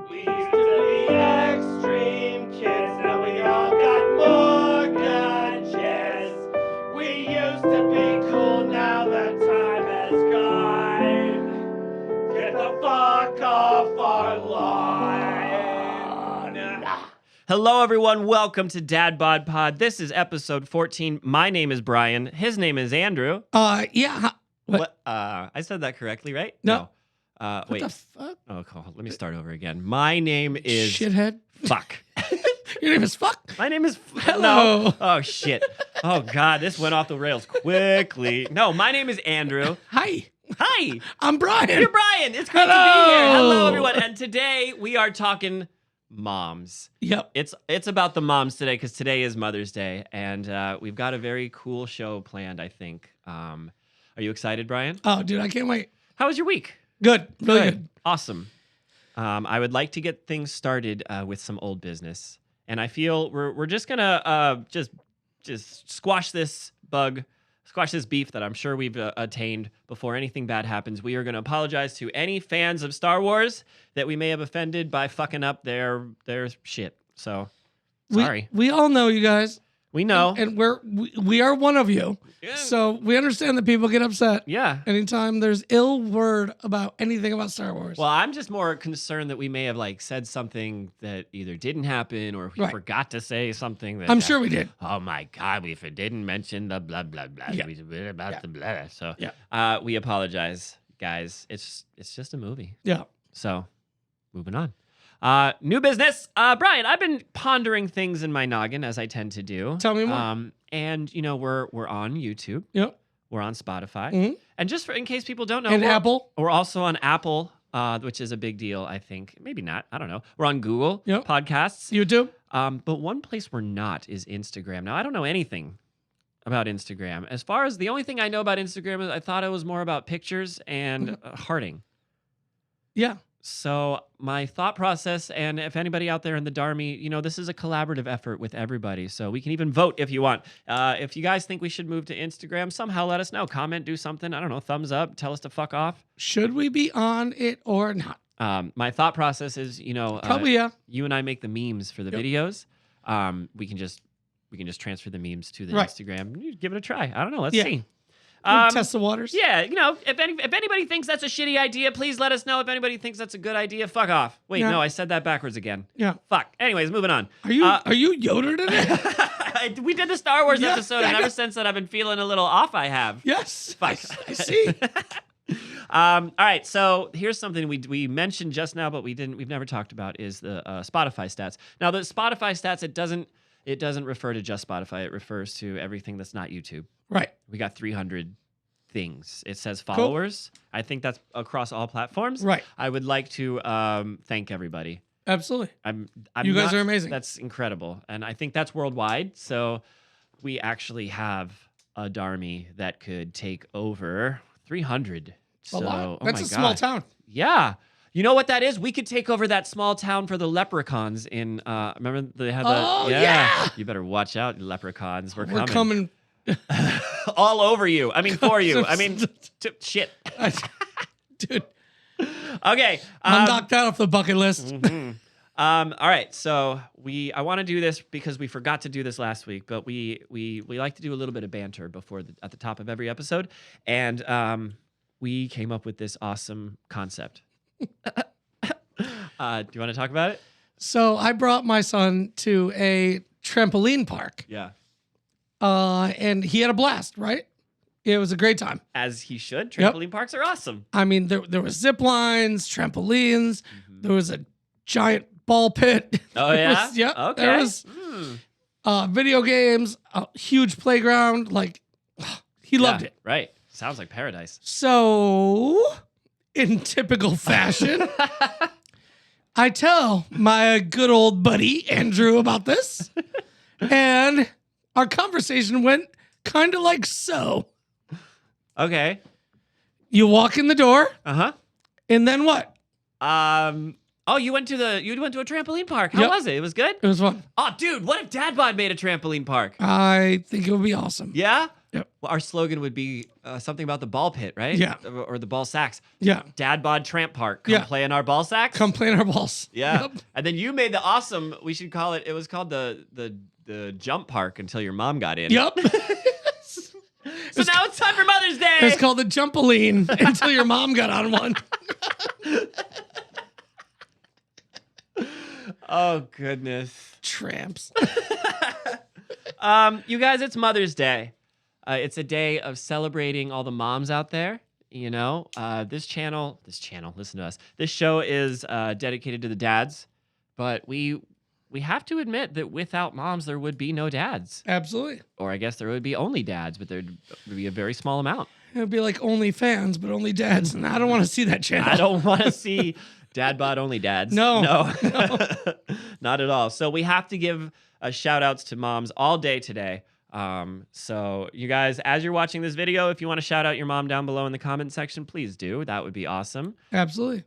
We used to be extreme kids, now we all got mortgages. We used to be cool, now that time has gone. Get the fuck off our lawn. Hello, everyone. Welcome to DadBodPod. This is episode 14. My name is Brian. His name is Andrew. Yeah. What? I said that correctly, right? No. Wait. What the fuck? Oh, cool. Let me start over again. My name is... Shithead. Fuck. Your name is fuck? My name is... Hello. No. Oh, shit. Oh, God. This went off the rails quickly. No, my name is Andrew. Hi. Hi. I'm Brian. You're Brian. It's great to be here. Hello, everyone. And today we are talking moms. Yep. It's about the moms today because today is Mother's Day. And we've got a very cool show planned, I think. Are you excited, Brian? Oh, dude, I can't wait. How was your week? Good. Really good. Awesome. I would like to get things started with some old business, and I feel we're just gonna just squash this beef that I'm sure we've attained before anything bad happens. We are gonna apologize to any fans of Star Wars that we may have offended by fucking up their shit. So sorry. We all know you guys. We know, And we are one of you. Yeah. So we understand that people get upset Yeah. anytime there's ill word about anything about Star Wars. Well, I'm just more concerned that we may have said something that either didn't happen or we Right. forgot to say something that I'm sure we did. Oh my God, we didn't mention the blah blah blah. Yeah. We did about Yeah. the blah. So Yeah. we apologize, guys. It's just a movie. Yeah. So moving on. New business. Brian, I've been pondering things in my noggin as I tend to do. Tell me more. And we're on YouTube. Yep. We're on Spotify. Mhm. And just in case people don't know, And Apple. we're also on Apple, which is a big deal, I think. Maybe not. I don't know. We're on Google Yep. Podcasts. YouTube. But one place we're not is Instagram. Now, I don't know anything about Instagram. As far as the only thing I know about Instagram is I thought it was more about pictures and hearting. Yeah. So my thought process, and if anybody out there in the Darmy, this is a collaborative effort with everybody. So we can even vote if you want. If you guys think we should move to Instagram, somehow let us know. Comment, do something. I don't know, thumbs up, tell us to fuck off. Should we be on it or not? My thought process is, Probably, yeah. you and I make the memes for the Yep. videos. We can just transfer the memes to the Right. Instagram. You give it a try. I don't know. Let's Yeah. see. We'll test the waters. Yeah, if anybody thinks that's a shitty idea, please let us know. If anybody thinks that's a good idea, fuck off. Wait, Yeah. no, I said that backwards again. Yeah. Fuck. Anyways, moving on. Are you Yoda today? We did the Star Wars Yeah, episode, I and know. ever since then, I've been feeling a little off. I have. Yes. Fuck. I see. All right, so here's something we mentioned just now, but we've never talked about is the Spotify stats. Now, the Spotify stats, it doesn't refer to just Spotify. It refers to everything that's not YouTube. Right. We got 300 things. It says followers. I think that's across all platforms. Right. I would like to thank everybody. Absolutely. I'm You guys not- are amazing. That's incredible, and I think that's worldwide. So we actually have a Darmy that could take over 300. A lot. Oh That's my a small God. town. Yeah. You know what that is? We could take over that small town for the leprechauns in. Remember they had the. Oh, yeah. You better watch out, leprechauns. We're We're coming. coming. All over you. I mean, for you. I mean, shit. Dude, Okay. I'm knocked out off the bucket list. Mhm. All right. So I want to do this because we forgot to do this last week, but we like to do a little bit of banter at the top of every episode, and we came up with this awesome concept. Do you want to talk about it? So I brought my son to a trampoline park, Yeah. and he had a blast, right? It was a great time. As he should. Yep. Trampoline parks are awesome. I mean, there was zip lines, trampolines. There was a giant ball pit. Oh, There yeah? was- yep. Okay. There was video games, a huge playground. He loved it. Right. Sounds like paradise. So, in typical fashion, I tell my good old buddy Andrew about this, and our conversation went kind of like so. Okay. You walk in the door, Uh-huh. and then what? Oh, you went to a trampoline park. How Yep. was it? It was good? It was fun. Oh, dude, what if DadBod made a trampoline park? I think it would be awesome. Yeah? Yep. Well, our slogan would be something about the ball pit, right? Yeah. Or the ball sacks. Yeah. DadBod Tramp Park. Come play in our ball sacks. Come play in our balls. Yeah. Yep. And then you made the awesome, we should call it, it was called the jump park until your mom got in. Yep. So now it's time for Mother's Day. It's called the Jumpaline until your mom got on one. Oh, goodness. Tramps. You guys, it's Mother's Day. It's a day of celebrating all the moms out there. You know, this channel, listen to us. This show is dedicated to the dads, but we have to admit that without moms, there would be no dads. Absolutely. Or I guess there would be only dads, but there'd be a very small amount. It would be like only fans, but only dads. And I don't want to see that channel. I don't want to see DadBod only dads. No. Not at all. So we have to give shout outs to moms all day today. So you guys, as you're watching this video, if you want to shout out your mom down below in the comment section, please do. That would be awesome. Absolutely.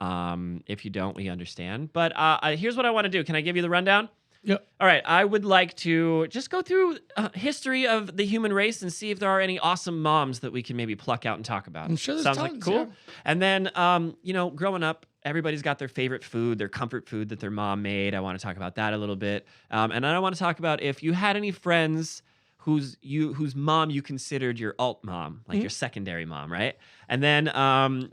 If you don't, we understand. But here's what I want to do. Can I give you the rundown? Yep. All right. I would like to just go through history of the human race and see if there are any awesome moms that we can maybe pluck out and talk about. I'm sure there's Sounds tons, like cool. yeah. And then, you know, growing up, everybody's got their favorite food, their comfort food that their mom made. I want to talk about that a little bit. And I want to talk about if you had any friends whose mom you considered your alt mom, like your secondary mom, right? And then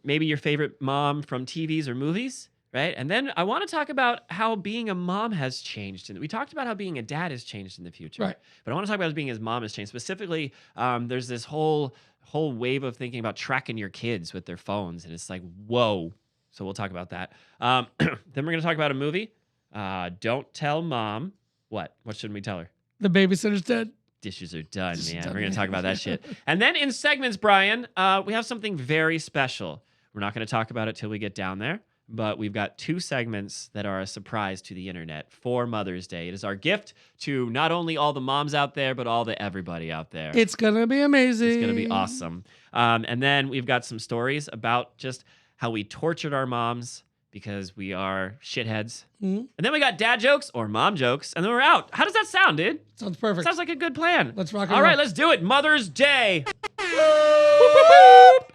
maybe your favorite mom from TVs or movies, right? And then I want to talk about how being a mom has changed. And we talked about how being a dad has changed in the future. Right. But I want to talk about how being his mom has changed. Specifically, there's this whole wave of thinking about tracking your kids with their phones. And it's like, whoa. So we'll talk about that. Then we're going to talk about a movie. Don't tell mom. What? What shouldn't we tell her? The babysitter's dead. Dishes are done, Dishes man. done, We're going to man. talk about that shit. And then in segments, Brian, we have something very special. We're not going to talk about it till we get down there, but we've got 2 segments that are a surprise to the internet for Mother's Day. It is our gift to not only all the moms out there, but all the everybody out there. It's going to be amazing. It's going to be awesome. And then we've got some stories about just how we tortured our moms because we are shitheads. Mhm. And then we got dad jokes or mom jokes, and then we're out. How does that sound, dude? Sounds perfect. Sounds like a good plan. Let's rock and All roll. right, let's do it. Mother's Day. Whoop, whoop,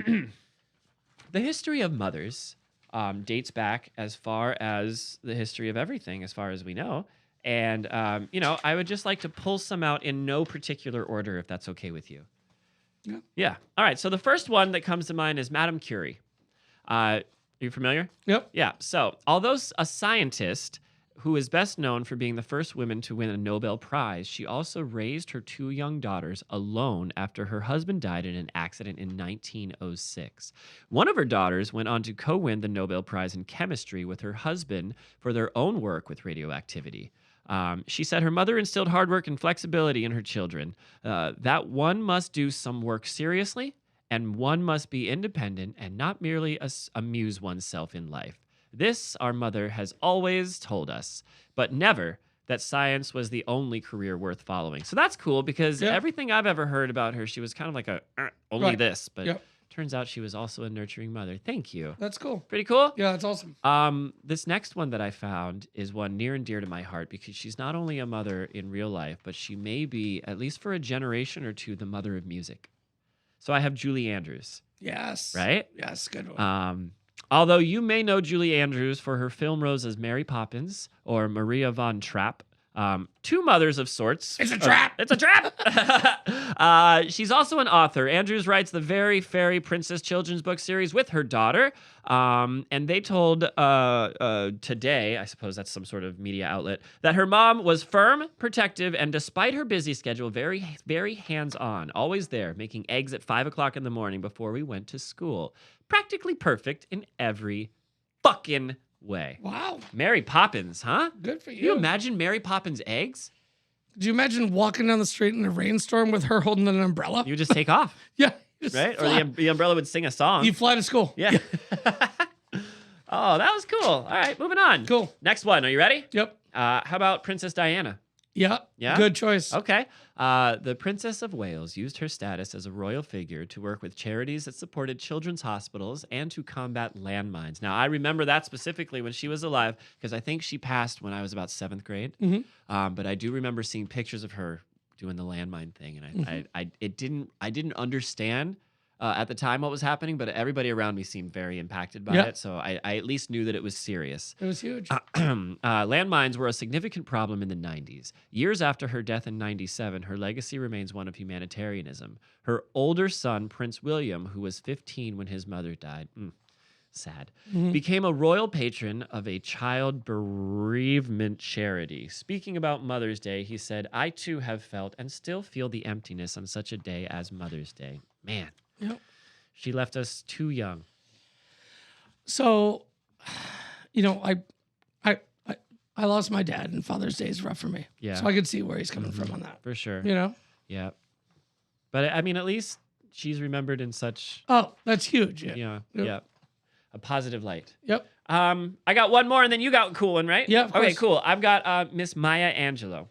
whoop. The history of mothers dates back as far as the history of everything, as far as we know. And, you know, I would just like to pull some out in no particular order, if that's okay with you. Yeah. Yeah. All right. So the first one that comes to mind is Madame Curie. Are you familiar? Yep. Yeah. So, although a scientist who is best known for being the first woman to win a Nobel Prize, she also raised her 2 young daughters alone after her husband died in an accident in 1906. One of her daughters went on to co-win the Nobel Prize in chemistry with her husband for their own work with radioactivity. She said her mother instilled hard work and flexibility in her children, that one must do some work seriously, and one must be independent and not merely amuse oneself in life. This, our mother has always told us, but never that science was the only career worth following. So that's cool because everything I've ever heard about her, she was kind of like only Right. this, but Yep. turns out she was also a nurturing mother. Thank you. That's cool. Pretty cool? Yeah, that's awesome. This next one that I found is one near and dear to my heart because she's not only a mother in real life, but she may be, at least for a generation or two, the mother of music. So I have Julie Andrews, Yes. right? Yes, good one. Although you may know Julie Andrews for her film roles as Mary Poppins or Maria von Trapp, 2 mothers of sorts. It's a trap. It's a trap. She's also an author. Andrews writes the Very Fairy Princess children's book series with her daughter. And they told Today, I suppose that's some sort of media outlet, that her mom was firm, protective, and despite her busy schedule, very, very hands-on, always there, making eggs at 5 o'clock in the morning before we went to school. Practically perfect in every fucking way. Wow. Mary Poppins, huh? Good for Can you you. imagine Mary Poppins' eggs? Could you imagine walking down the street in a rainstorm with her holding an umbrella? You would just take off, Yeah. Just right? Or fly. the umbrella would sing a song. You fly to school. Yeah. Oh, that was cool. All right, moving on. Cool. Next one. Are you ready? Yep. How about Princess Diana? Yeah. Yeah? Good choice. Okay. The Princess of Wales used her status as a royal figure to work with charities that supported children's hospitals and to combat landmines. Now, I remember that specifically when she was alive because I think she passed when I was about 7th grade. Mhm. But I do remember seeing pictures of her doing the landmine thing, and I didn't understand at the time what was happening, but everybody around me seemed very impacted by it, so I at least knew that it was serious. It was huge. Landmines were a significant problem in the 90s. Years after her death in 97, her legacy remains one of humanitarianism. Her older son, Prince William, who was 15 when his mother died, sad, became a royal patron of a child bereavement charity. Speaking about Mother's Day, he said, "I too have felt and still feel the emptiness on such a day as Mother's Day." Man, she left us too young. So, I lost my dad, and Father's Day is rough for me. Yeah. So I could see where he's coming from on that. For sure. Yeah. But I mean, at least she's remembered in such, Oh, that's huge. Yeah. a positive light. Yep. I got one more, and then you got a cool one, right? Yeah, of Okay, course. cool. I've got Miss Maya Angelou.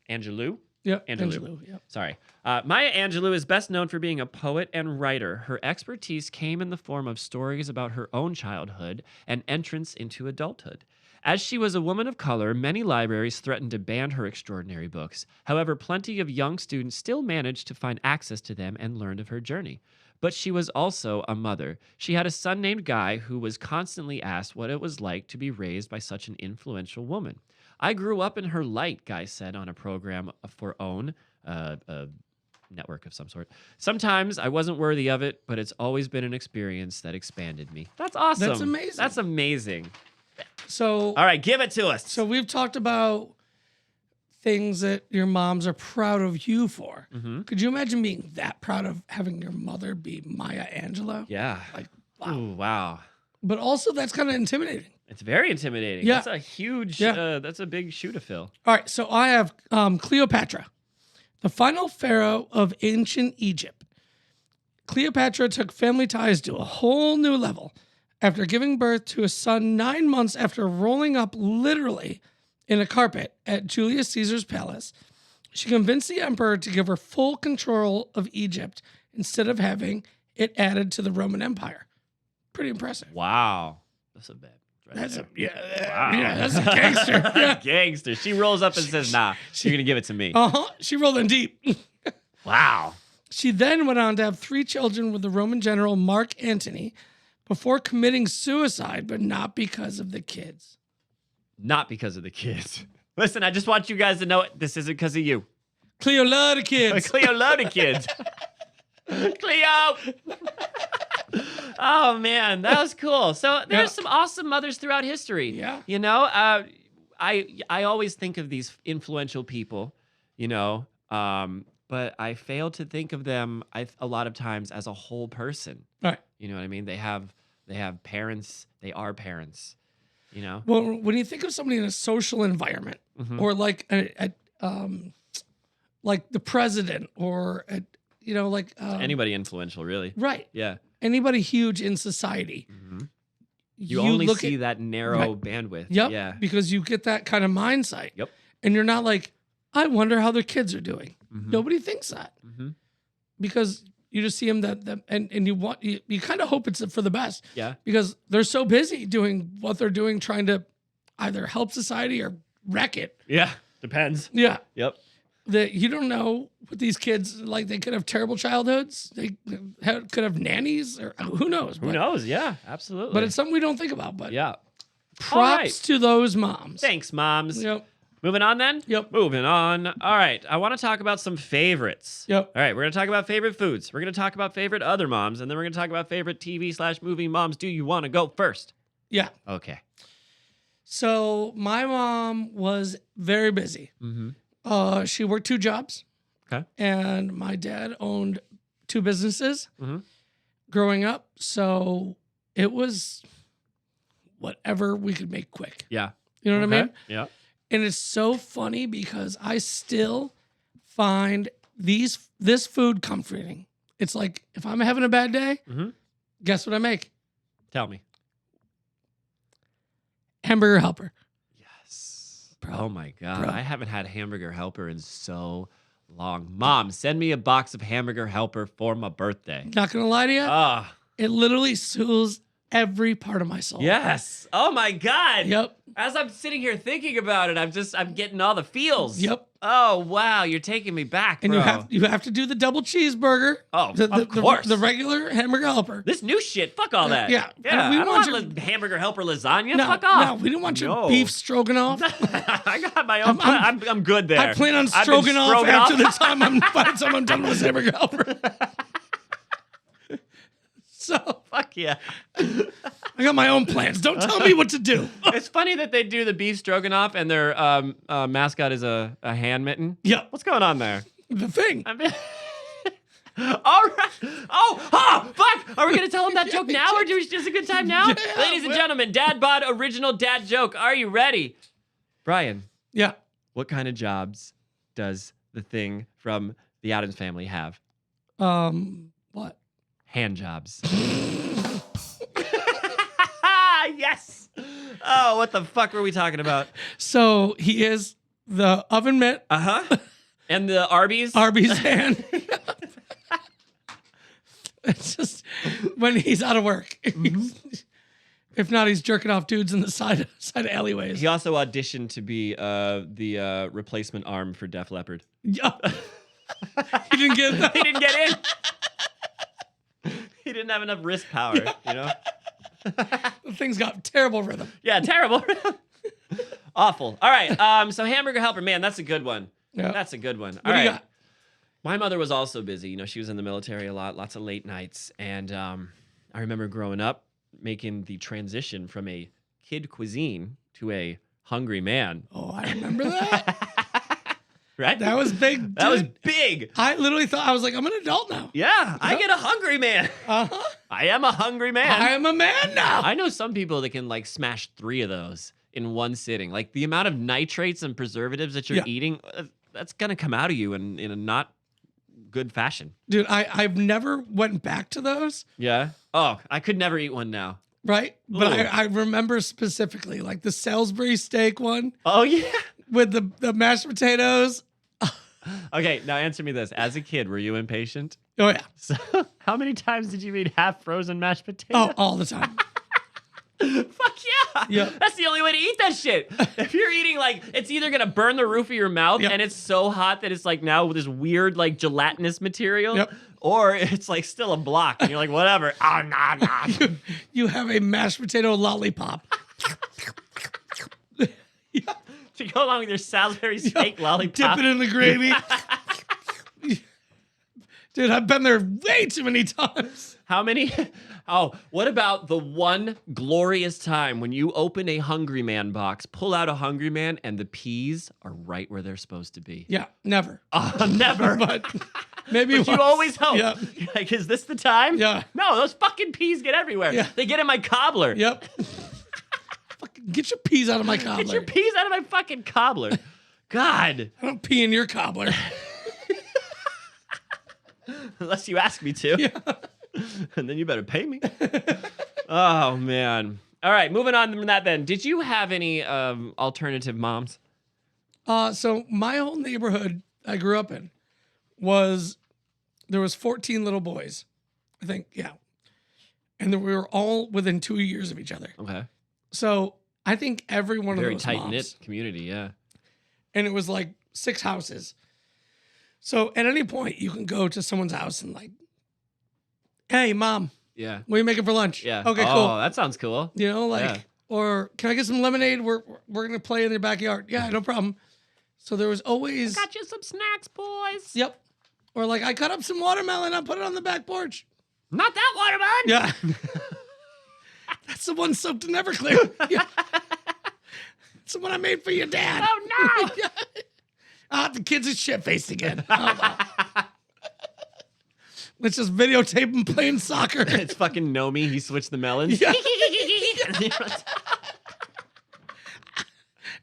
Angelou? Yep. Angelou. Yep. Sorry. Maya Angelou is best known for being a poet and writer. Her expertise came in the form of stories about her own childhood and entrance into adulthood. As she was a woman of color, many libraries threatened to ban her extraordinary books. However, plenty of young students still managed to find access to them and learned of her journey. But she was also a mother. She had a son named Guy who was constantly asked what it was like to be raised by such an influential woman. "I grew up in her light," Guy said on a program for OWN, a network of some sort. "Sometimes I wasn't worthy of it, but it's always been an experience that expanded me." That's awesome. That's amazing. That's amazing. So, All right, give it to us. so we've talked about things that your moms are proud of you for. Mm-hmm. Could you imagine being that proud of having your mother be Maya Angelou? Yeah. Like, wow. Ooh, wow. But also, that's kind of intimidating. It's very intimidating. Yeah. That's a huge, Yeah. that's a big shoe to fill. All right, so I have Cleopatra, the final pharaoh of ancient Egypt. Cleopatra took family ties to a whole new level after giving birth to a son 9 months after rolling up literally in a carpet at Julius Caesar's palace. She convinced the emperor to give her full control of Egypt instead of having it added to the Roman Empire. Pretty impressive. Wow. That's a bad. That's there. yeah, that's a gangster. Yeah. Gangster. She rolls up and says, "Nah, you're gonna give it to me." She rolled in deep. Wow. She then went on to have 3 children with the Roman general Mark Antony before committing suicide, but not because of the kids. Not because of the kids. Listen, I just want you guys to know this isn't because of you. Cleo loved the kids. Cleo loved the kids. Cleo. Oh man, that was cool. So there's some awesome mothers throughout history. Yeah. You know, I always think of these influential people, but I fail to think of them a lot of times as a whole person. All right. You know what I mean? They have parents. They are parents. You know. Well, when you think of somebody in a social environment, Mhm. or like like the president, or Anybody influential, really. right, Yeah. anybody huge in society, You only look see at, that narrow Right. bandwidth. Yep, Yeah. because you get that kind of mindset. Yep. And you're not like, I wonder how their kids are doing. Mhm. Nobody thinks that Mhm. because you just see them and you kind of hope it's for the best Yeah. because they're so busy doing what they're doing, trying to either help society or wreck it. Yeah. Depends. Yeah. Yep. That you don't know what these kids, like, they could have terrible childhoods. They could have nannies, or who knows. Who knows? Yeah. Absolutely. But it's something we don't think about. But yeah. props All right. to those moms. Thanks, moms. Yep. Moving on then? Yep. Moving on. All right. I want to talk about some favorites. Yep. All right. We're going to talk about favorite foods. We're going to talk about favorite other moms. And then we're going to talk about favorite TV/movie moms. Do you want to go first? Yeah. Okay. So my mom was very busy. Mm-hmm. She worked 2 jobs. Okay. And my dad owned 2 businesses Mhm. growing up. So it was whatever we could make quick. Yeah. You know what I mean? Yeah. And it's so funny because I still find this food comforting. It's like if I'm having a bad day, Mhm. guess what I make? Tell me. Hamburger helper. Yes. Bro. Oh my God. Bro. I haven't had hamburger helper in so long. Mom, send me a box of hamburger helper for my birthday. Not gonna lie to you, Ah. it literally soothes every part of my soul. Yes. Oh my God. Yep. As I'm sitting here thinking about it, I'm getting all the feels. Yep. Oh wow, you're taking me back, And bro. you have to do the double cheeseburger. Oh, the, of course. The regular hamburger helper. This new shit, fuck all that. Yeah. Yeah. We I don't want want your- hamburger helper lasagna. No, Fuck off. no, we didn't want your No. beef stroganoff. I got my own. I'm good there. I plan on I've been stroganoff after the time by the time I'm done with this hamburger helper. So Fuck yeah. I got my own plans. Don't tell me what to do. It's funny that they do the beef stroganoff and their mascot is a hand mitten. Yeah, What's going on there? the thing. I mean, all right. Oh, fuck. Are we going to tell him that joke now or is it just a good time now? Yeah, Ladies and gentlemen, DadBod original dad joke. Are you ready? Brian, Yeah. what kind of jobs does the thing from the Addams Family have? What? Hand jobs. Yes. Oh, what the fuck were we talking about? So he is the oven mitt, Uh-huh. And the Arby's? Arby's hand. It's just when he's out of work. If not, he's jerking off dudes in the side of alleyways. He also auditioned to be the replacement arm for Def Leppard. Yeah. He didn't get that. He didn't get in. He didn't have enough wrist power, you know? The thing's got terrible rhythm. Yeah, terrible. Awful. All right. So hamburger helper, man, that's a good one. Yeah. That's a good one. What All do right. you got? My mother was also busy. You know, she was in the military a lot, lots of late nights. And I remember growing up making the transition from a kid cuisine to a hungry man. Oh, I remember that. Right? That was big. Dude. That was big. I literally thought I was like, I'm an adult now. Yeah, I get a hungry man. Uh-huh. I am a hungry man. I am a man now. I know some people that can like smash 3 of those in one sitting. Like the amount of nitrates and preservatives that you're Yeah. eating, that's gonna come out of you in a not good fashion. Dude, I've never went back to those, Yeah. Oh, I could never eat one now. right? But Ooh. I remember specifically like the Salisbury steak one Oh yeah. with the mashed potatoes. Okay, now answer me this: as a kid, were you impatient? Oh yeah. So, how many times did you eat half frozen mashed Oh, potatoes? all the time. Fuck yeah! Yeah. That's the only way to eat that shit. If you're eating like, it's either gonna burn the roof of your mouth Yep. and it's so hot that it's like now with this weird like gelatinous material, Yep. or it's like still a block and you're like, whatever. Oh nah. You have a mashed potato lollipop. To go along with your Salisbury steak lollipop. Dip it in the gravy. Dude, I've been there way too many times. How many? Oh, what about the one glorious time when you open a Hungry Man box, pull out a Hungry Man, and the peas are right where they're supposed to be? Yeah, never. Never. But maybe But you once. always hope. Yep. You're like, is this the time? Yeah. No, those fucking peas get everywhere. Yeah. They get in my cobbler. Yep. Fucking get your peas out of my cobbler. Get your peas out of my fucking cobbler. God. I don't pee in your cobbler. Unless you ask me to. Yeah. And then you better pay me. Oh, man. All right, moving on from that then. Did you have any alternative moms? So my whole neighborhood I grew up in there was 14 little boys, I think, yeah. And then we were all within 2 years of each other. Okay. So I think every one Very of those tight-knit moms, community, yeah. and it was like 6 houses. So at any point you can go to someone's house and like, hey mom, Yeah. what are you making for lunch? Yeah. Okay, Oh, cool. that sounds cool. You know, like, Yeah. or can I get some lemonade? We're gonna play in their backyard. Yeah, no problem. So there was always, Got you some snacks, boys. yep. Or like I cut up some watermelon, I put it on the back porch. Not that watermelon. Yeah. That's the one soaked in Everclear. Yeah. That's the one I made for your dad. Oh, no. Yeah. The kids are shit-faced again. Oh, no. Let's just videotape him playing soccer. It's fucking Nomi. He switched the melons. Yeah.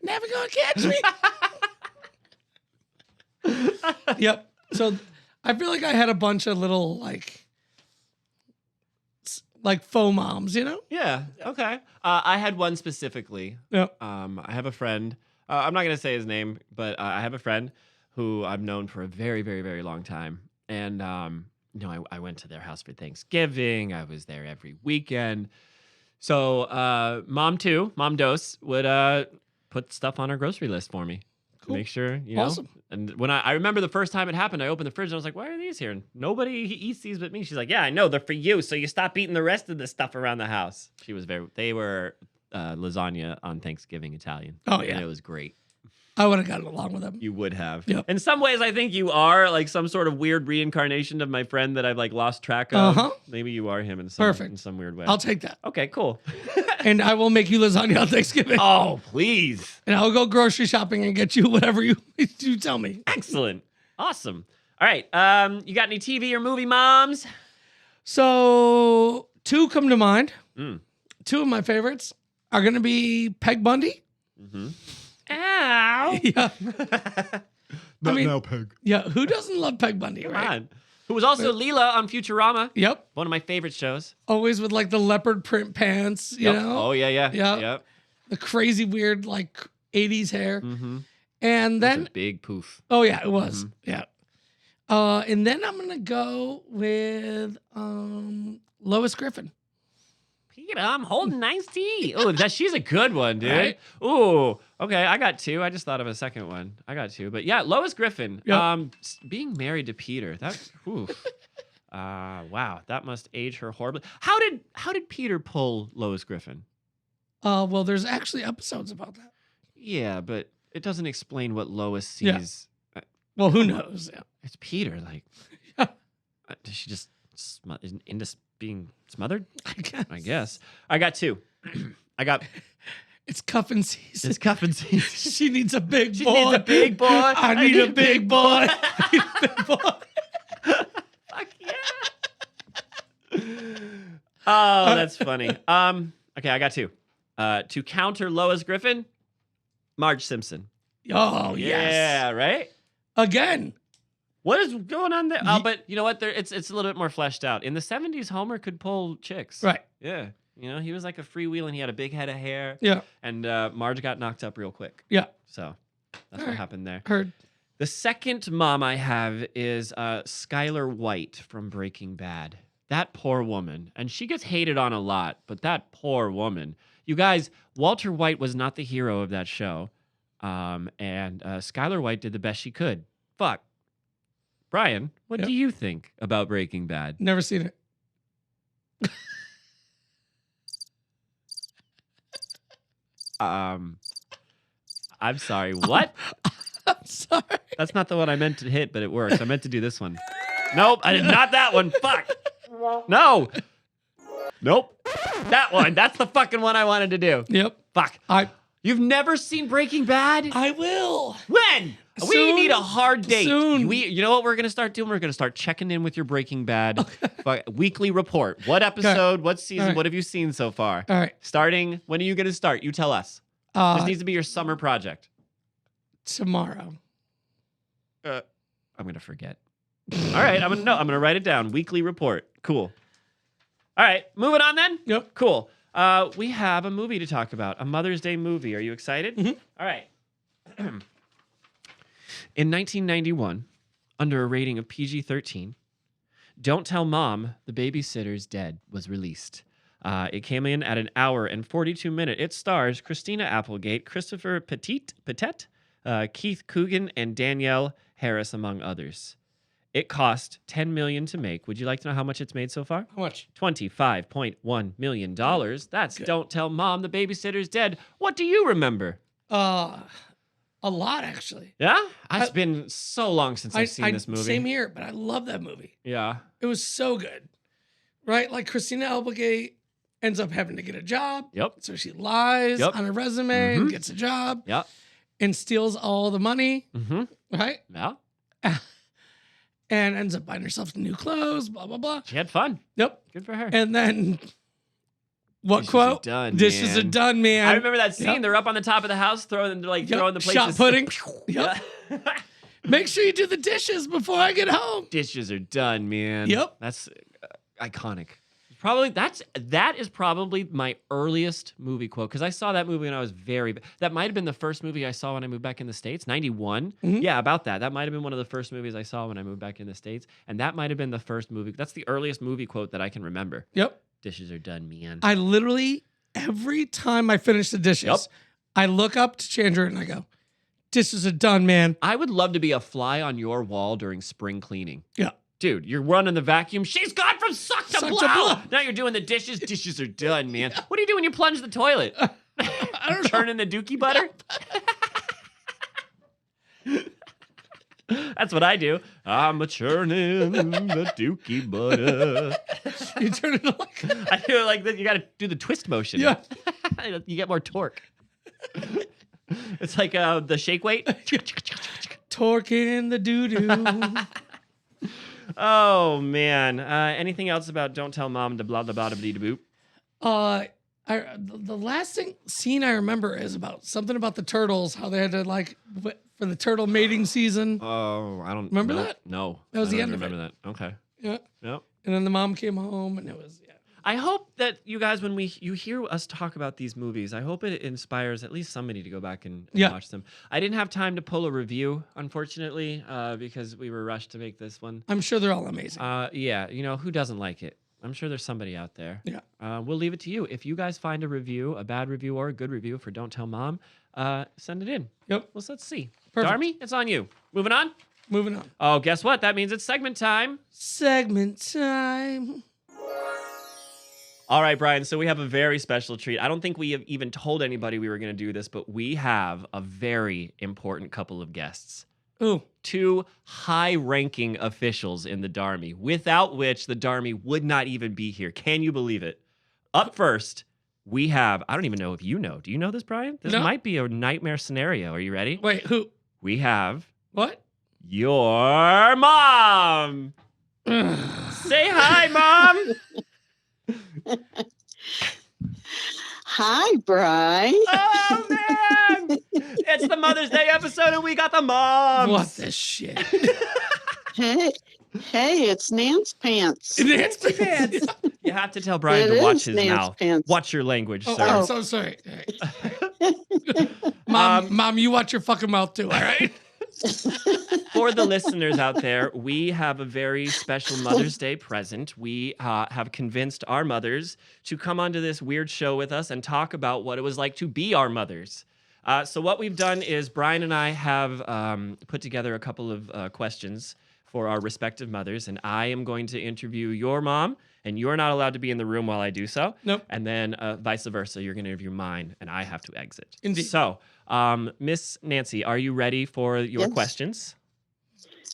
Never gonna catch me. Yep. So I feel like I had a bunch of little like faux moms, you know? Yeah. Okay. I had one specifically. Yep. I have a friend. I'm not gonna say his name, but I have a friend who I've known for a very, very, very long time, and you know, I went to their house for Thanksgiving. I was there every weekend. So Mom Dose would put stuff on our grocery list for me. To Cool. make sure, Awesome. And when I remember the first time it happened, I opened the fridge and I was like, why are these here? And nobody eats these but me. She's like, yeah, I know, they're for you. So you stop eating the rest of the stuff around the house. They were lasagna on Thanksgiving Italian. Oh, yeah. And it was great. I would have gotten along with them. You would have. Yep. In some ways, I think you are like some sort of weird reincarnation of my friend that I've like lost track of. Uh-huh. Maybe you are him in some weird way. I'll take that. Okay, cool. And I will make you lasagna on Thanksgiving. Oh, please. And I'll go grocery shopping and get you whatever you tell me. Excellent. Awesome. All right. You got any TV or movie moms? So 2 come to mind. Mm. 2 of my favorites are going to be Peg Bundy. Mm-hmm. Ow. Yeah. Not mean- now, Peg. Yeah. Who doesn't love Peg Bundy, Come right? on. Who was also Leela on Futurama. Yep. One of my favorite shows. Always with like the leopard print pants, you Yep. know? Oh, yeah. Yeah. Yep. The crazy, weird, like 80s hair. Mm-hmm. And That's then, a big poof. oh, yeah, it was. Mm-hmm. Yeah. And then I'm going to go with Lois Griffin. Peter, I'm holding iced tea. Oh, she's a good one, dude. Right? Ooh, okay. I got 2. I just thought of a second one. I got 2, but yeah, Lois Griffin. Yep. Being married to Peter. That's oof. Wow, that must age her horribly. How did Peter pull Lois Griffin? Well, there's actually episodes about that. Yeah, but it doesn't explain what Lois Yeah. sees. Well, who knows? Yeah. It's Peter. Like, Yeah. does she just isn't into being smothered? I I guess. I got 2. I got. It's cuffing season. It's cuffing season. She needs a big She boy. needs a big boy. I need a big boy. I need a big boy. Fuck yeah. Oh, that's funny. Okay, I got 2. To counter Lois Griffin, Marge Simpson. Oh, yes. Yeah, right? Again. What is going on there? But you know what? It's a little bit more fleshed out. In the 70s, Homer could pull chicks. Right. Yeah. You know, he was like a freewheel and he had a big head of hair. Yeah. And Marge got knocked up real quick. Yeah. So that's what Alright. happened there. Heard. The second mom I have is Skylar White from Breaking Bad. That poor woman. And she gets hated on a lot, but that poor woman. You guys, Walter White was not the hero of that show. And Skylar White did the best she could. Fuck. Brian, what Yep. do you think about Breaking Bad? Never seen it. I'm sorry. What? I'm sorry. That's not the one I meant to hit, but it works. I meant to do this one. Nope, I did not that one. Fuck. No. Nope. That one. That's the fucking one I wanted to do. Yep. Fuck. You've never seen Breaking Bad? I will. When? We Soon. need a hard date. Soon. You know what we're gonna start doing? We're gonna start checking in with your Breaking Bad weekly report. What episode? What season? All right. What have you seen so far? All right. Starting. When are you gonna start? You tell us. This needs to be your summer project. Tomorrow. I'm gonna forget. All right. I'm gonna write it down. Weekly report. Cool. All right. Moving on then. Yep. Cool. We have a movie to talk about. A Mother's Day movie. Are you excited? Mhm. All right. In 1991, under a rating of PG-13, Don't Tell Mom, The Babysitter's Dead was released. It came in at an hour and 42 minutes. It stars Christina Applegate, Christopher Petit, Keith Coogan, and Danielle Harris, among others. It cost $10 million to make. Would you like to know how much it's made so far? How much? $25.1 million. That's Good. Don't Tell Mom, The Babysitter's Dead. What do you remember? A lot, actually. Yeah? It's been so long since I've seen this movie. Same here, but I love that movie. Yeah. It was so good. Right? Like Christina Applegate ends up having to get a job. Yep. So she lies Yep. on her resume and Mhm. gets a job Yep. and steals all the money. Mm-hmm. Right? Yeah. And ends up buying herself new clothes, blah, blah, blah. She had fun. Yep. Good for her. And then what Dishes quote? are done, Dishes man. are done, man. I remember that scene. Yep. They're up on the top of the house, throwing Yep. the plates. Shot pudding. Yeah. Make sure you do the dishes before I get home. Dishes are done, man. Yep. That's iconic. Probably that is probably my earliest movie quote, because I saw that movie when I was that might have been the first movie I saw when I moved back in the States, 91. Mhm. Yeah, about that. That might have been one of the first movies I saw when I moved back in the States, and that might have been the first movie. That's the earliest movie quote that I can remember. Yep. Dishes are done, man. I literally, every time I finish the dishes, Yep. I look up to Chandra and I go, dishes are done, man. I would love to be a fly on your wall during spring cleaning. Yeah. Dude, you're running the vacuum. She's gone from suck to Suck to blow. blow. Now you're doing the dishes. Dishes are done, man. What do you do when you plunge the toilet? I don't know. Churning the dookie butter? That's what I do. I'm a churning the dookie butter. You turn it like I do it like that. You got to do the twist motion. Yeah. You get more torque. It's like the shake weight. torque in the doo-doo. Oh, man. Anything else about don't tell mom to blah, blah, blah, blah, blah, blah? The last scene I remember is about something about the turtles, how they had to for the turtle mating season. Oh, I don't Remember no, that? No. That was I the don't end of remember that. Okay. Yeah. Yep. And then the mom came home and it was, yeah. I hope that you guys, when you hear us talk about these movies, I hope it inspires at least somebody to go back and watch them. I didn't have time to pull a review, unfortunately, because we were rushed to make this one. I'm sure they're all amazing. Yeah, who doesn't like it? I'm sure there's somebody out there. Yeah. We'll leave it to you. If you guys find a review, a bad review or a good review for Don't Tell Mom, send it in. Yep. Let's see. Perfect. Darmy, it's on you. Moving on? Moving on. Oh, guess what? That means it's segment time. Segment time. All right, Brian. So we have a very special treat. I don't think we have even told anybody we were going to do this, but we have a very important couple of guests. Ooh. 2 high-ranking officials in the Darmy, without which the Darmy would not even be here. Can you believe it? Up first, we have, I don't even know if you know. Do you know this, Brian? This No. might be a nightmare scenario. Are you ready? Wait, who? We have What? your mom. Say hi, Mom. Hi, Bri. Oh, man. It's the Mother's Day episode, and we got the moms. What the shit? Hey, it's Nance Pants. Nancy Pants. You have to tell Brian It to watch is his Nance mouth. Pants. Watch your language, Oh, sir. I'm so sorry. All right. Mom, you watch your fucking mouth too, all right? For the listeners out there, we have a very special Mother's Day present. We have convinced our mothers to come onto this weird show with us and talk about what it was like to be our mothers. So what we've done is Brian and I have put together a couple of questions for our respective mothers, and I am going to interview your mom, and you're not allowed to be in the room while I do so. Nope. And then vice versa, you're going to interview mine, and I have to exit. Indeed. So, Miss Nancy, are you ready for your Yes. questions?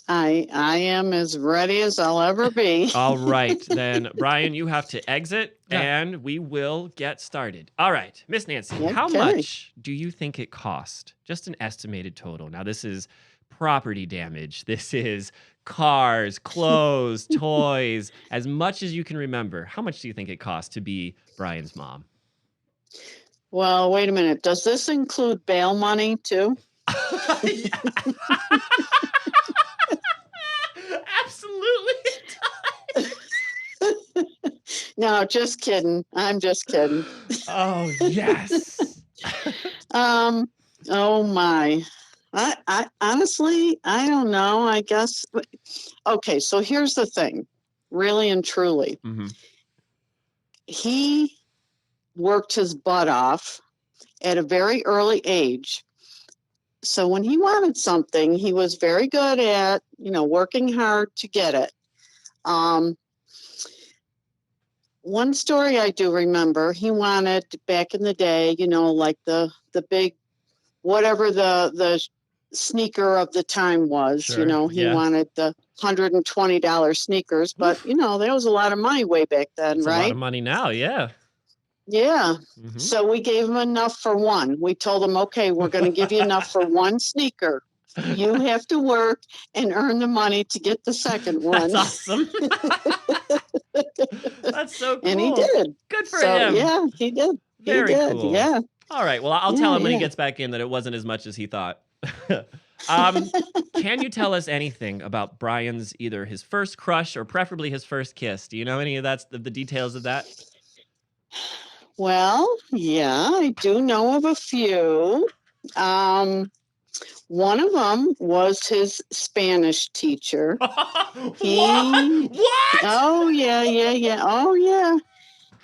I am as ready as I'll ever be. All right, then, Brian, you have to exit, Yeah. and we will get started. All right, Miss Nancy, how Okay. much do you think it cost? Just an estimated total. Now, this is property damage. This is cars, clothes, toys, as much as you can remember. How much do you think it cost to be Brian's mom? Well, wait a minute. Does this include bail money too? Absolutely. No, just kidding. I'm just kidding. Oh, yes. Oh my. I honestly, I don't know. I guess. Okay, so here's the thing. Really and truly, Mm-hmm. he worked his butt off at a very early age. So when he wanted something, he was very good at, working hard to get it. One story I do remember, he wanted back in the day, like the big, whatever the sneaker of the time was, Sure, he yeah. wanted the $120 sneakers, but that was a lot of money way back then, It's a lot right? of money now, yeah. Yeah. Mhm. So we gave him enough for one. We told him, okay, we're going to give you enough for one sneaker. You have to work and earn the money to get the second one. That's awesome. That's so cool. And he did. Good for So, him. yeah, he did. Very he did. cool. Yeah. All right. Well, I'll tell Yeah, him when he yeah. gets back in that it wasn't as much as he thought. Can you tell us anything about Brian's either his first crush or preferably his first kiss? Do you know any of the details of that? Well, yeah, I do know of a few. One of them was his Spanish teacher. What? He- What? Oh, yeah. Oh, yeah.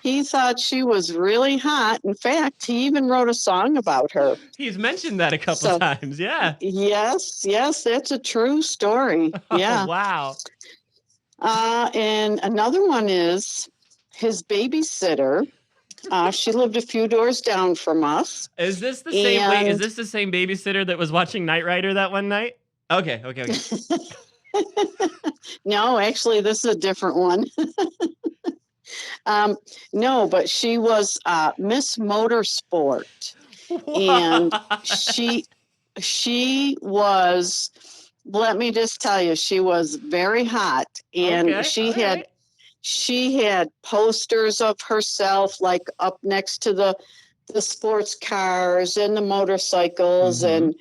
He thought she was really hot. In fact, he even wrote a song about her. He's mentioned that a couple So, times. Yeah. yes, that's a true story. Oh, Yeah. wow. And another one is his babysitter. She lived a few doors down from us. Is this the same? Wait, is And this the same babysitter that was watching Knight Rider that one night? Okay. no, actually, this is a different one. No, but she was Miss Motorsport, and she was. Let me just tell you, she was very hot, and Okay, she had posters of herself like up next to the sports cars and the motorcycles. Mhm. And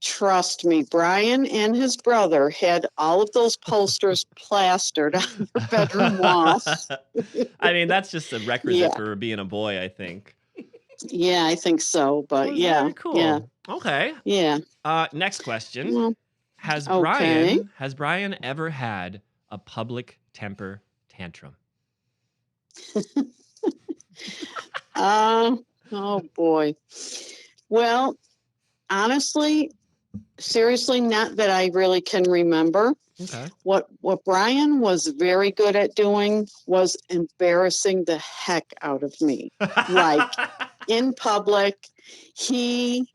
trust me, Brian and his brother had all of those posters plastered on their bedroom walls. I mean, that's just a requisite Yeah. for being a boy, I think. Yeah, I think so. But Well, yeah, very cool. yeah, Okay. yeah. Next question. Well, Has okay. Brian ever had a public temper tantrum? Oh boy. Well, honestly, seriously, not that I really can remember. Okay. What Brian was very good at doing was embarrassing the heck out of me. Like in public, he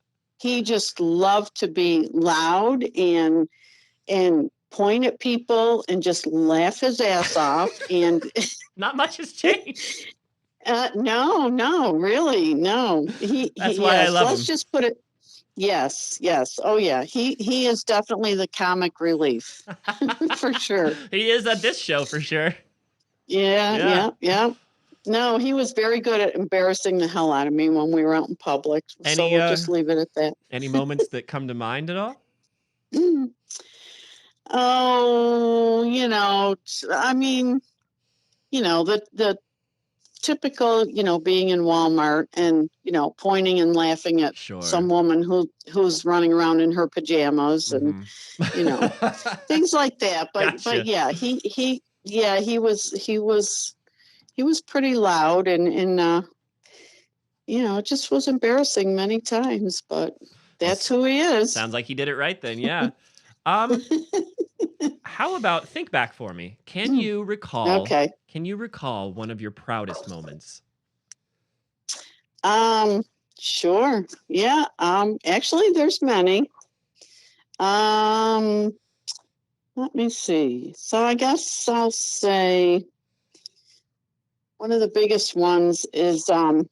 just loved to be loud and point at people and just laugh his ass off. And Not much has changed. no, really, no. That's why I love let's him. just put it. Yes. Oh yeah. He is definitely the comic relief for sure. He is at this show for sure. Yeah. No, he was very good at embarrassing the hell out of me when we were out in public. So Any we'll just leave it at that. any moments that come to mind at all? Mm. Oh, I mean, the typical, being in Walmart and, pointing and laughing at Sure. some woman who's running around in her pajamas and, things like that. But Gotcha. yeah, he was pretty loud and it just was embarrassing many times, but that's who he is. Sounds like he did it right then. Yeah. How about think back for me? Can you recall? Okay. Can you recall one of your proudest moments? Sure. Yeah. Actually, there's many. Let me see. So I guess I'll say one of the biggest ones is him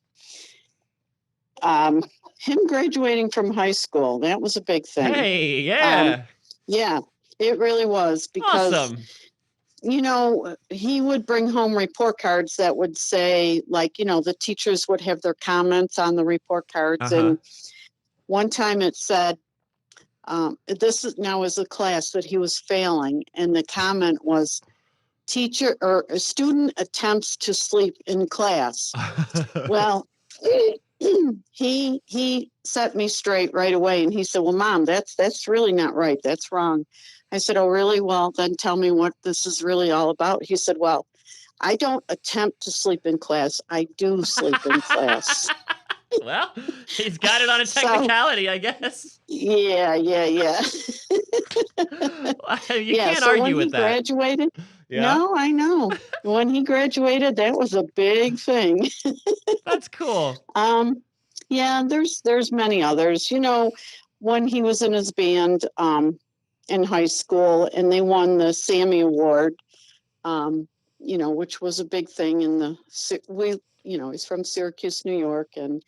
graduating from high school. That was a big thing. Hey, yeah. Yeah, it really was because Awesome. he would bring home report cards that would say, like, the teachers would have their comments on the report cards. And one time it said, this is now is a class that he was failing. And the comment was, teacher or a student attempts to sleep in class. Well, he set me straight right away. And he said, well, Mom, that's really not right. That's wrong. I said, oh, really? Well, then tell me what this is really all about. He said, well, I don't attempt to sleep in class. I do sleep in class. Well, he's got it on a technicality, I guess. Yeah. You can't so argue when with he that. graduated, Yeah. no, I know. When he graduated, that was a big thing. That's cool. Yeah, there's many others. When he was in his band in high school and they won the Sammy Award, which was a big thing he's from Syracuse, New York, and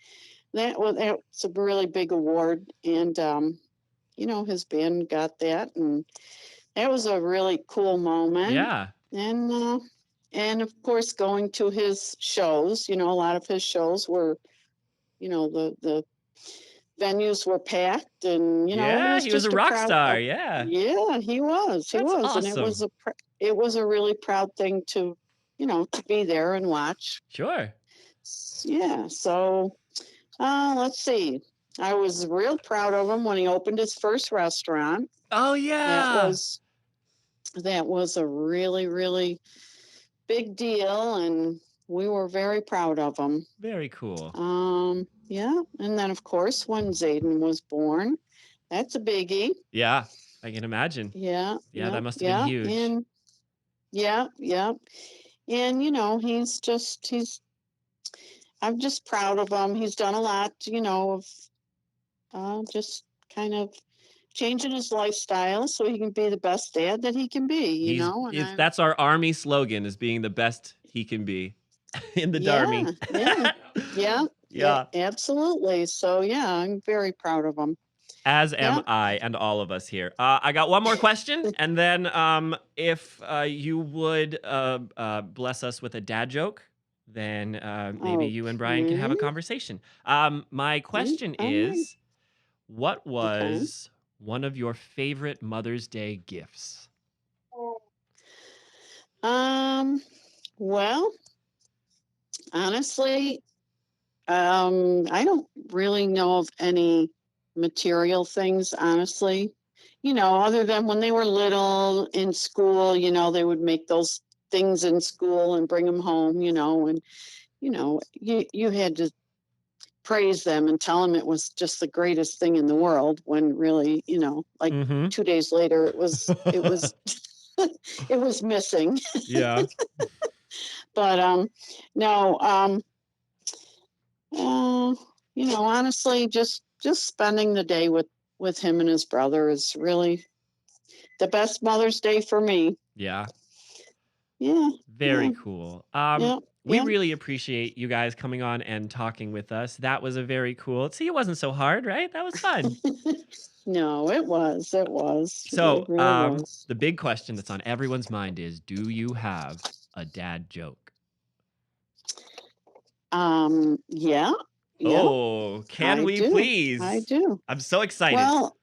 that's a really big award. And his band got that, and that was a really cool moment. Yeah. And of course, going to his shows, a lot of his shows were, the venues were packed, and Yeah, he was a rock star. Yeah. Yeah, he was. That's and it was a really proud thing to be there and watch. Sure. Yeah. So let's see. I was real proud of him when he opened his first restaurant. Oh yeah. That was a really, really big deal. And we were very proud of him. Very cool. Yeah. And then, of course, when Zayden was born, that's a biggie. Yeah, I can imagine. Yeah. Yeah, that must have been huge. And yeah. And, I'm just proud of him. He's done a lot, of just kind of changing his lifestyle so he can be the best dad that he can be, That's our Army slogan, is being the best he can be in the Darmy. Yeah, absolutely. So, yeah, I'm very proud of him. As am I and all of us here. I got one more question, and then if you would bless us with a dad joke, then maybe you and Brian can have a conversation. My question is, what was one of your favorite Mother's Day gifts? Well, honestly, I don't really know of any material things, honestly. Other than when they were little in school, they would make those things in school and bring them home, and you had to praise them and tell them it was just the greatest thing in the world, when really, 2 days later it was it was missing. Yeah. But no, honestly, just spending the day with him and his brother is really the best Mother's Day for me. Yeah. Yeah. Very cool. We really appreciate you guys coming on and talking with us. That was a very cool. See, it wasn't so hard, right? That was fun. No, it was. It was. So, It really was. the big question that's on everyone's mind is, do you have a dad joke? Yeah. Oh, can we please? I do. I'm so excited. Well,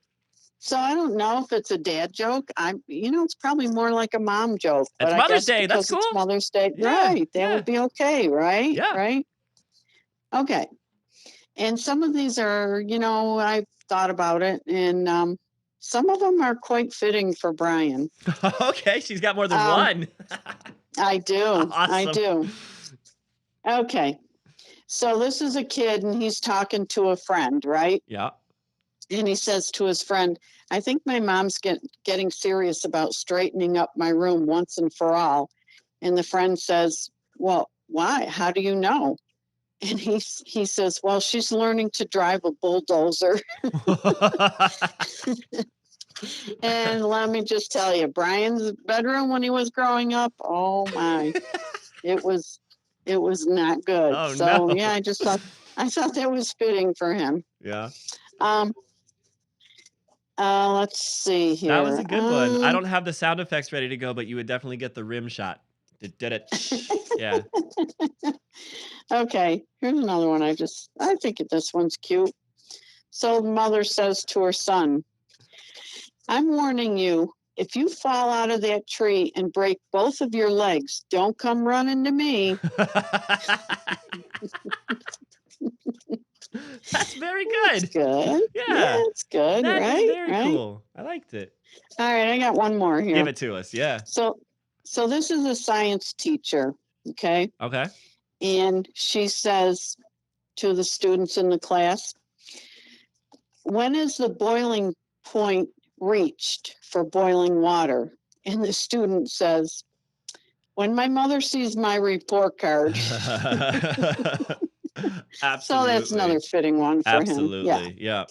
so I don't know if it's a dad joke. It's probably more like a mom joke. It's But Mother's I Day. guess That's cool. It's Mother's Day. Yeah, Right. That would be okay, right? Yeah. Right. Okay. And some of these are, I've thought about it, and some of them are quite fitting for Brian. Okay, she's got more than one. I do. Awesome. I do. Okay. So this is a kid, and he's talking to a friend, right? Yeah. And he says to his friend, I think my mom's getting serious about straightening up my room once and for all. And the friend says, well, why? How do you know? And he says, well, she's learning to drive a bulldozer. And let me just tell you, Brian's bedroom when he was growing up, oh my, it was not good. Oh, so no. yeah, I thought that was fitting for him. Yeah. Let's see here. That was a good one. I don't have the sound effects ready to go, but you would definitely get the rim shot. Did it? Yeah. Okay, here's another one. I think this one's cute. So the mother says to her son, I'm warning you, if you fall out of that tree and break both of your legs, don't come running to me. That's very good. That's good. Yeah. It's good, That right? is very cool. I liked it. All right, I got one more here. Give it to us. Yeah. So this is a science teacher, okay? Okay. And she says to the students in the class, when is the boiling point reached for boiling water? And the student says, when my mother sees my report card. Absolutely. So that's another fitting one for him. Absolutely. Yeah.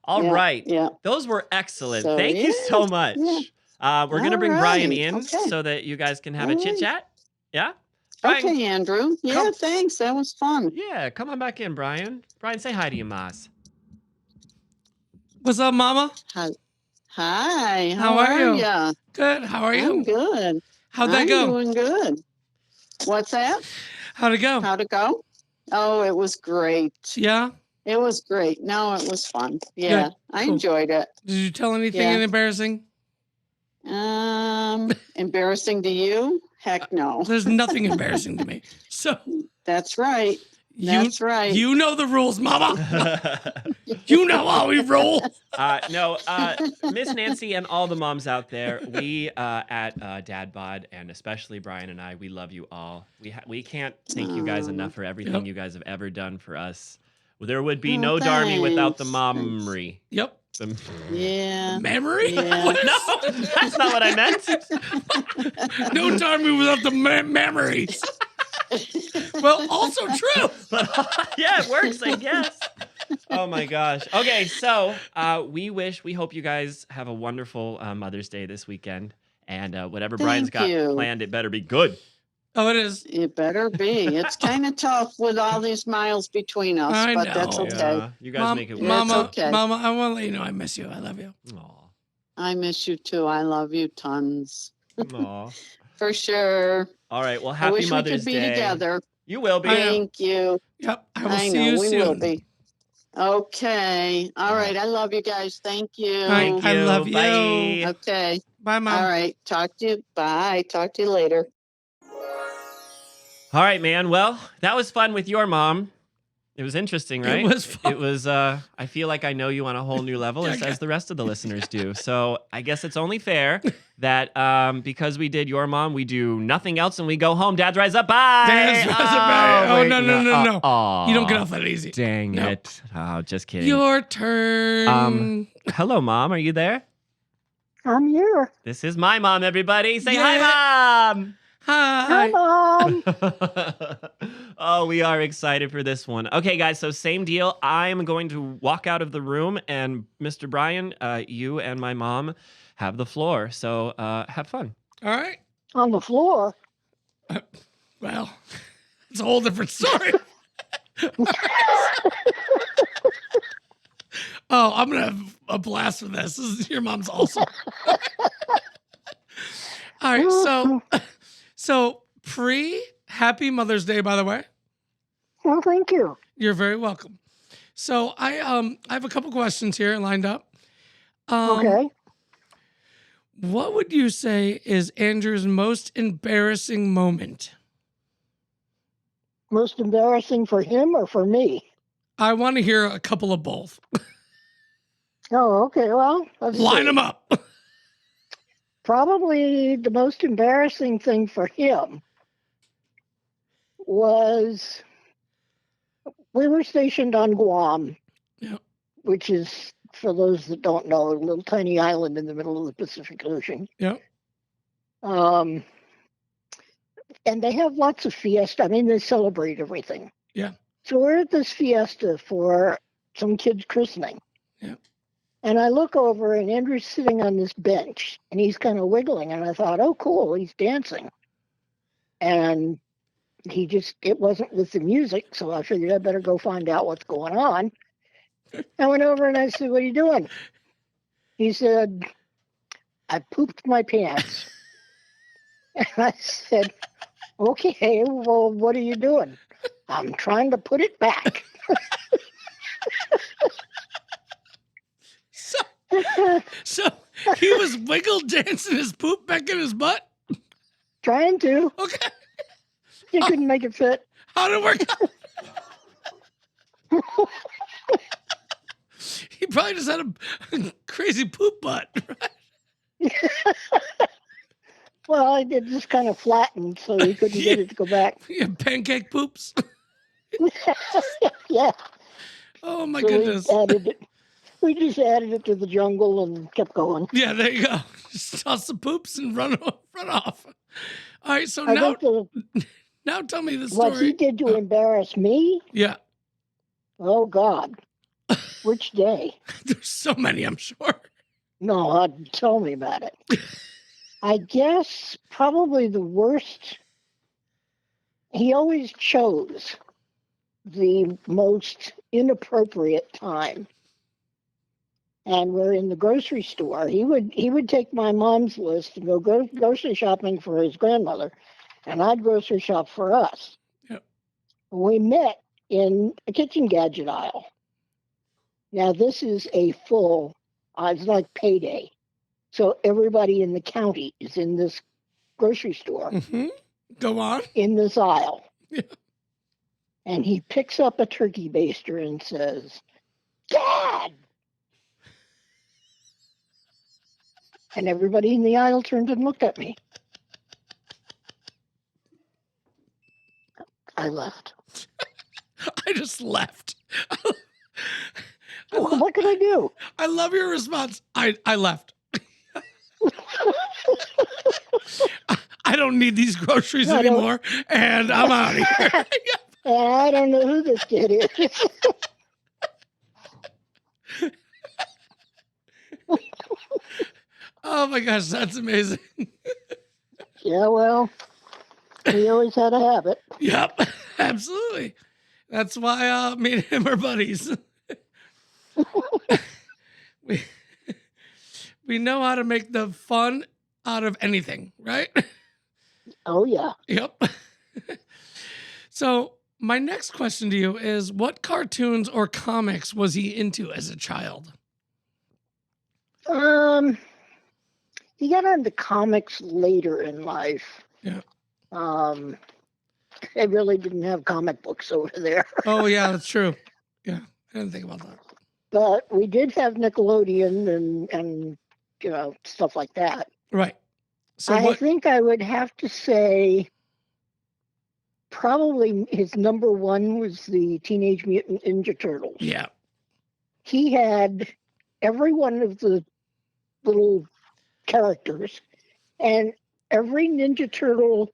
All right. Yeah. Those were excellent. So, Thank you so much. Yeah. We're going to bring Brian right. in Okay. so that you guys can have a All chit right. chat. Yeah. Brian, Okay, Andrew. Yeah, come- thanks. That was fun. Yeah. Come on back in, Brian. Brian, say hi to your mas. What's up, Mama? Hi. How are you? ya? Good. How are you? I'm good. How'd that go? I'm doing good. What's that? How'd it go? How'd it go? Oh, it was great. Yeah? It was great. No, it was fun. Yeah, Good. I Cool. enjoyed it. Did you tell anything Yeah. embarrassing? Embarrassing to you? Heck no. There's nothing embarrassing to me. So, That's right. That's right. You know the rules, Mama. You know how we roll. Miss Nancy and all the moms out there, we at DadBod, and especially Brian and I, we love you all. We can't thank you guys enough for everything you guys have ever done for us. There would be no Darmy without the momry. Yep. Yeah. Memory? Yeah. No, that's not what I meant. No Darmy without the memories. Well, also true. Yeah, it works, I guess. Oh my gosh. Okay, so we hope you guys have a wonderful Mother's Day this weekend. And whatever Brian's got planned, it better be good. Oh, it is. It better be. It's kind of tough with all these miles between us, I but know. that's okay. Yeah, you guys make it work. Mama, okay. Mama, I want to let you know I miss you. I love you. Aw. I miss you too. I love you tons. Aw. For sure. All right, well, I happy wish Mother's we could be Day. together. You will be. Thank you. Yep. I will see know you we soon. will be. Okay. All right. I love you guys. Thank you. Thank you. I love you. Bye. Okay. Bye, Mom. All right. Talk to you. Bye. Talk to you later. All right, man. Well, that was fun with your mom. It was interesting, right? It was fun. It was, I feel like I know you on a whole new level, as the rest of the listeners do. So I guess it's only fair that because we did your mom, we do nothing else and we go home. Dad's Rise Up. Bye. Dad's Rise Up. Bye. Oh, wait, no. Aw. You don't get off that easy. Dang No. it. Oh, just kidding. Your turn. Hello, Mom. Are you there? I'm here. This is my mom, everybody. Say Yeah. hi, Mom. Hi, Hi. Mom. Oh, we are excited for this one. Okay, guys, so same deal. I'm going to walk out of the room, and Mr. Brian, you and my mom have the floor. So have fun. All right. On the floor. Well, it's a whole different story. Oh, I'm going to have a blast with this. Your mom's awesome. All right, so happy Mother's Day, by the way. Well, thank you. You're very welcome. So I have a couple questions here lined up. Okay. What would you say is Andrew's most embarrassing moment? Most embarrassing for him or for me? I want to hear a couple of both. Oh, okay. Well, let's Line see. them up. Probably the most embarrassing thing for him was we were stationed on Guam, Yep. which is, for those that don't know, a little tiny island in the middle of the Pacific Ocean. Yep. And they have lots of fiesta. I mean, they celebrate everything. Yeah. So we're at this fiesta for some kid's christening. Yeah. And I look over and Andrew's sitting on this bench and he's kind of wiggling. And I thought, oh, cool, he's dancing. And it wasn't with the music. So I figured I better go find out what's going on. I went over and I said, what are you doing? He said, I pooped my pants. And I said, okay, well, what are you doing? I'm trying to put it back. So he was wiggle dancing his poop back in his butt? Trying to. Okay. He couldn't make it fit. How did it work out? He probably just had a crazy poop butt, right? Well, it just kind of flattened, so he couldn't get it to go back. Yeah, pancake poops. Yeah. Oh my So goodness. we just added it to the jungle and kept going. Yeah, there you go. Just toss the poops and run off. All right, so I think now tell me the what he story. did to embarrass me, Yeah, oh God. Which day? there's so many, I'm sure. No, tell me about it. I guess probably the worst. He always chose the most inappropriate time. And we're in the grocery store. He would take my mom's list and go grocery shopping for his grandmother, and I'd grocery shop for us. Yep. We met in a kitchen gadget aisle. Now this is a full, it's like payday. So everybody in the county is in this grocery store, Mm-hmm. Go on. in this aisle. Yeah. And he picks up a turkey baster and says, "Dad!" And everybody in the aisle turned and looked at me. I left. I just left. What could I do? I love your response. I left. I don't need these groceries anymore, and I'm out of here. I don't know who this kid is. Oh my gosh, that's amazing. Yeah, well, we always had a habit. Yep, absolutely. That's why me and him are buddies. we know how to make the fun out of anything, right? Oh, yeah. Yep. So my next question to you is, what cartoons or comics was he into as a child? He got into comics later in life. Yeah. They really didn't have comic books over there. Oh yeah, that's true. Yeah, I didn't think about that. But we did have Nickelodeon and stuff like that. Right. So I think I would have to say probably his number one was the Teenage Mutant Ninja Turtles. Yeah. He had every one of the little characters and every Ninja Turtle.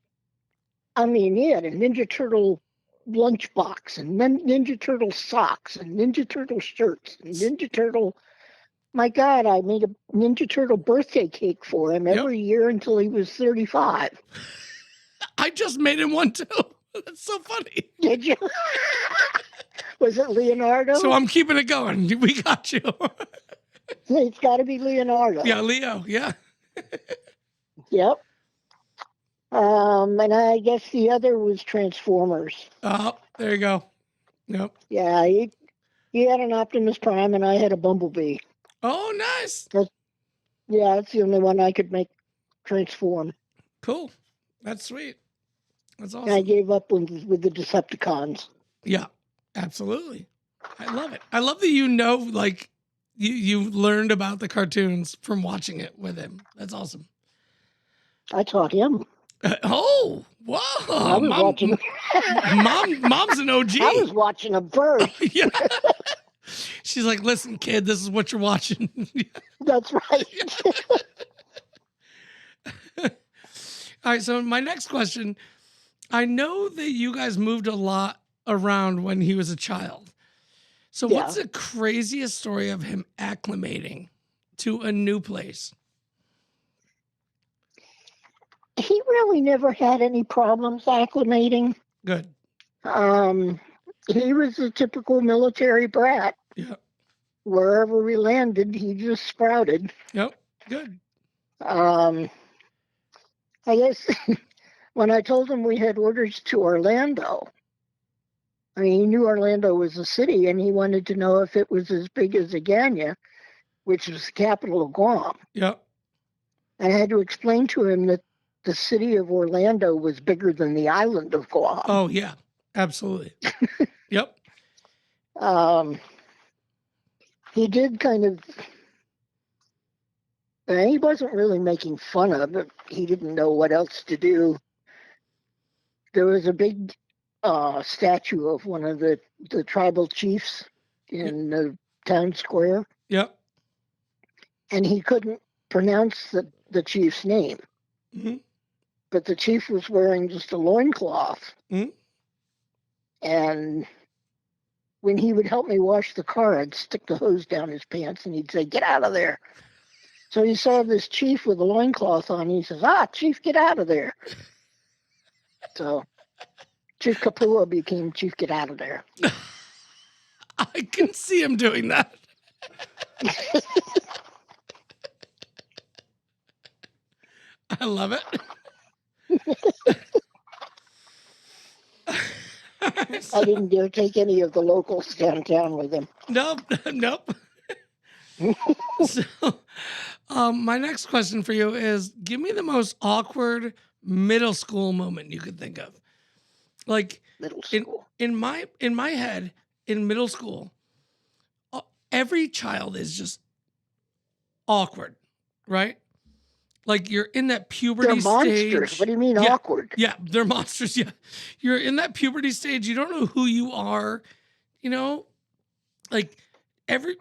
I mean, he had a Ninja Turtle lunchbox and then Ninja Turtle socks and Ninja Turtle shirts and Ninja Turtle. My God, I made a Ninja Turtle birthday cake for him every year until he was 35. I just made him one too. That's so funny. Did you? Was it Leonardo? So I'm keeping it going. We got you. It's got to be Leonardo. Yeah, Leo. Yeah. Yep. And I guess the other was Transformers. Oh, there you go. Yep. Yeah, he had an Optimus Prime and I had a Bumblebee. Oh, nice. Yeah, that's the only one I could make transform. Cool. That's sweet. That's awesome. And I gave up with the Decepticons. Yeah, absolutely. I love it. I love that like you learned about the cartoons from watching it with him. That's awesome. I taught him. Oh, wow. I was watching. Mom's an OG. I was watching a bird. Yeah. She's like, listen, kid, this is what you're watching. That's right. All right, so my next question, I know that you guys moved a lot around when he was a child. So what's the craziest story of him acclimating to a new place? He really never had any problems acclimating. Good. He was a typical military brat. Yeah. Wherever we landed, he just sprouted. Yep. Good. I guess when I told him we had orders to Orlando, I mean, he knew Orlando was a city, and he wanted to know if it was as big as Agana, which was the capital of Guam. Yep. I had to explain to him that the city of Orlando was bigger than the island of Guam. Oh, yeah. Absolutely. Yep. He did kind of... he wasn't really making fun of it. He didn't know what else to do. There was a big statue of one of the tribal chiefs in the town square. Yep. And he couldn't pronounce the chief's name. Mm-hmm. But the chief was wearing just a loincloth. Mm-hmm. And when he would help me wash the car, I'd stick the hose down his pants and he'd say, "Get out of there." So he saw this chief with a loincloth on. He says, "Chief, get out of there." So Chief Kapua became Chief Get Out of There. I can see him doing that. I love it. I didn't dare take any of the locals downtown with him. Nope. So, my next question for you is, give me the most awkward middle school moment you could think of. Like Middle school. in my head, in middle school, every child is just awkward, right? Like you're in that puberty They're monsters. stage. What do you mean Yeah. awkward? Yeah, they're monsters. Yeah. You're in that puberty stage. You don't know who you are. You know, like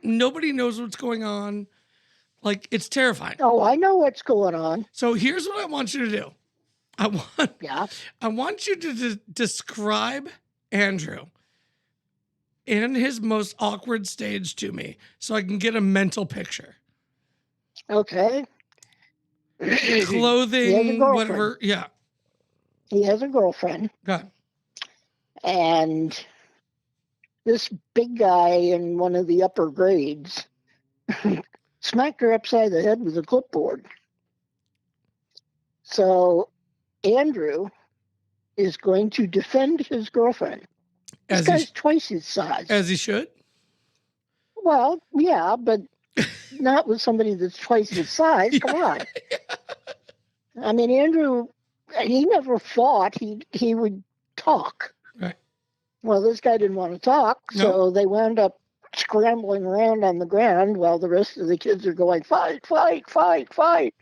nobody knows what's going on. Like it's terrifying. Oh, I know what's going on. So here's what I want you to do. I want you to describe Andrew in his most awkward stage to me so I can get a mental picture. Okay. Clothing, whatever. Yeah. He has a girlfriend. God. And this big guy in one of the upper grades smacked her upside the head with a clipboard. So Andrew is going to defend his girlfriend. This guy's twice his size. As he should? Well, yeah, but not with somebody that's twice his size. Come on. I mean, Andrew, he never fought. He would talk. Right. Well, this guy didn't want to talk, so they wound up scrambling around on the ground while the rest of the kids are going, fight, fight, fight, fight.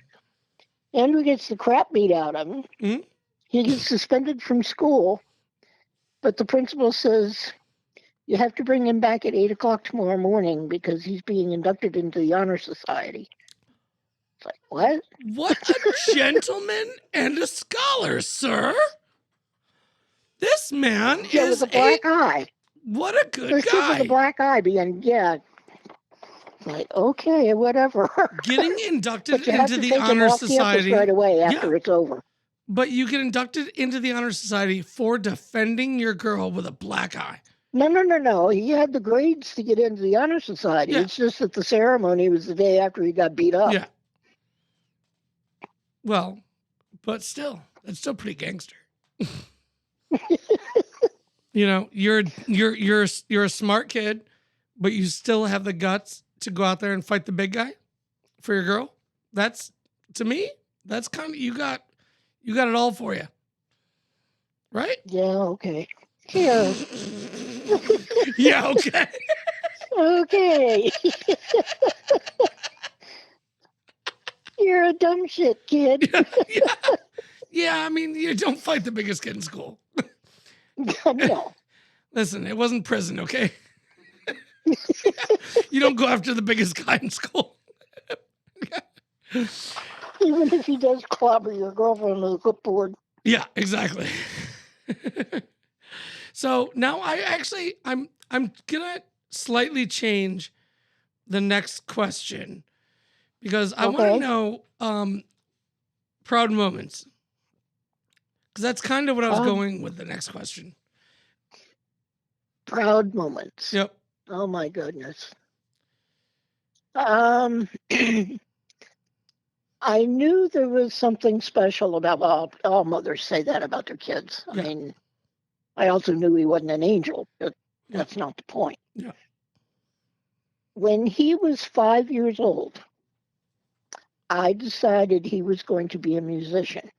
Andrew gets the crap beat out of him. Mm-hmm. He gets suspended from school, but the principal says, you have to bring him back at 8 o'clock tomorrow morning because he's being inducted into the Honor Society. It's like, what? What a gentleman and a scholar, sir. This man is with a black eye. What a good This kid guy. with a black eye being, like, okay, whatever. Getting inducted but you have into to the take him Honor off campus Society right away after it's over. But you get inducted into the Honor Society for defending your girl with a black eye. No. He had the grades to get into the Honor Society. Yeah. It's just that the ceremony was the day after he got beat up. Yeah. Well, but still, that's still pretty gangster. You know, you're a smart kid, but you still have the guts to go out there and fight the big guy for your girl. That's, to me, that's kind of, you got it all for you. Right? Yeah, okay. Here. Yeah, okay. Okay. You're a dumb shit, kid. Yeah, I mean, you don't fight the biggest kid in school. No. Listen, it wasn't prison, okay? You don't go after the biggest guy in school. Even if he does clobber your girlfriend with a clipboard. Yeah, exactly. So now I'm gonna slightly change the next question because I want to know proud moments. Because that's kind of what I was going with the next question. Proud moments. Yep. Oh my goodness. I knew there was something special about all mothers say that about their kids. Yeah. I mean, I also knew he wasn't an angel, but that's not the point. Yeah. When he was 5 years old, I decided he was going to be a musician.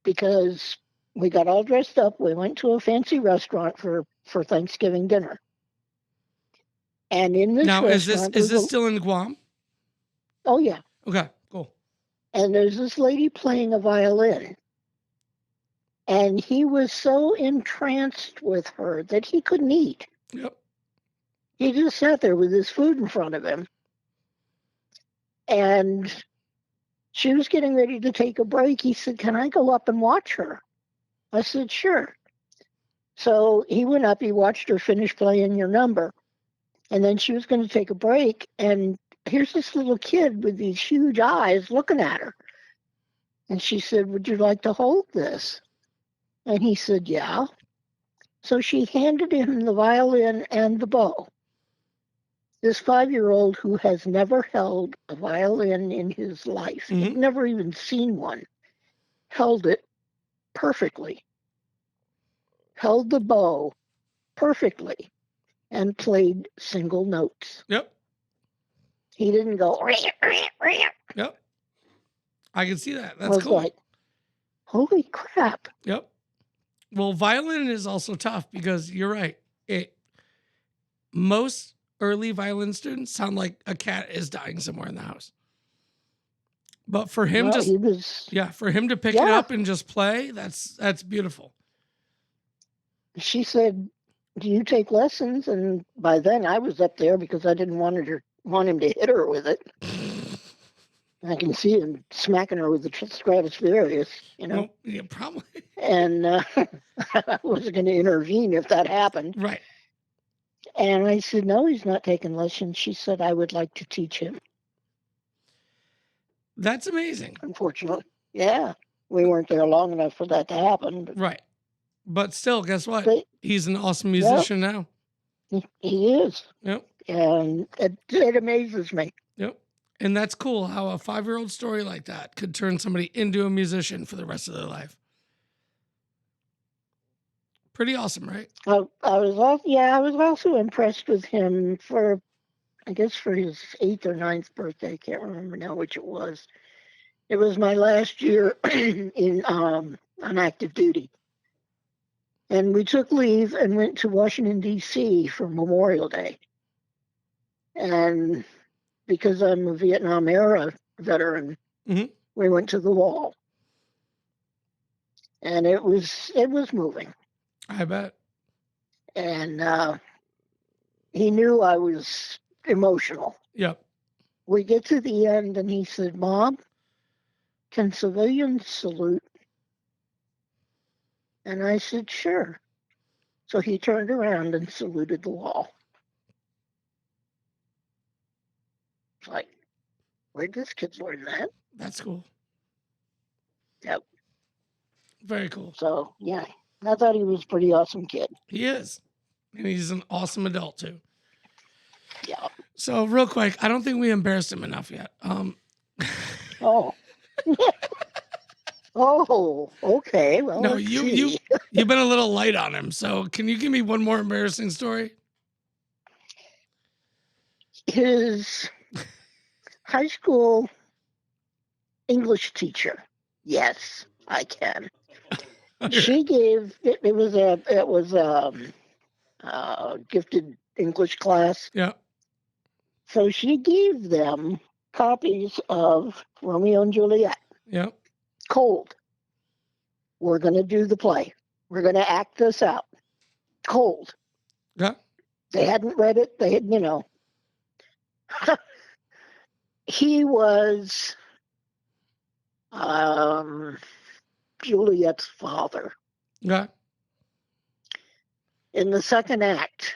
Because we got all dressed up. We went to a fancy restaurant for Thanksgiving dinner. And in this restaurant... is this still in Guam? Oh, yeah. Okay, cool. And there's this lady playing a violin. And he was so entranced with her that he couldn't eat. Yep. He just sat there with his food in front of him. And she was getting ready to take a break. He said, can I go up and watch her? I said, sure. So he went up, he watched her finish playing your number. And then she was going to take a break. And here's this little kid with these huge eyes looking at her. And she said, would you like to hold this? And he said, yeah. So she handed him the violin and the bow. This 5-year-old who has never held a violin in his life, he'd never even seen one, held it perfectly, held the bow perfectly, and played single notes. Yep. He didn't go, Yep. I can see that. I That's was cool. like, holy crap. Yep. Well, violin is also tough because you're right. Most early violin students sound like a cat is dying somewhere in the house. But for him Well, just he was. for him to pick it Yeah. up and just play, that's beautiful. She said, "Do you take lessons?" And by then I was up there because I didn't want him to hit her with it. I can see him smacking her with the Stradivarius, Well, yeah, probably. And I wasn't going to intervene if that happened. Right. And I said, "No, he's not taking lessons." She said, "I would like to teach him." That's amazing. Unfortunately, yeah, we weren't there long enough for that to happen. But Right. But still, guess what? But- He's an awesome musician now. he is, Yep. and it amazes me. Yep. And that's cool how a 5-year-old story like that could turn somebody into a musician for the rest of their life. Pretty awesome, right? I was also impressed with him for his 8th or 9th birthday. I can't remember now which it was. It was my last year on active duty. And we took leave and went to Washington, D.C. for Memorial Day. And because I'm a Vietnam era veteran, Mhm. we went to the wall. And it was moving. I bet. And he knew I was emotional. Yep. We get to the end and he said, "Mom, can civilians salute?" And I said, "Sure." So he turned around and saluted the wall. It's like, where'd this kid learn that? That's cool. Yep. Very cool. So, yeah, I thought he was a pretty awesome kid. He is. And he's an awesome adult, too. Yeah. So, real quick, I don't think we embarrassed him enough yet. Oh. Oh, okay. Well, No, let's you've see. been a little light on him. So, can you give me one more embarrassing story? His high school English teacher. Yes, I can. She gave it was a gifted English class. Yeah. So she gave them copies of Romeo and Juliet. Yeah. Cold. We're going to do the play. We're going to act this out. Cold. Yeah. They hadn't read it. They had, he was Juliet's father. Yeah. In the second act,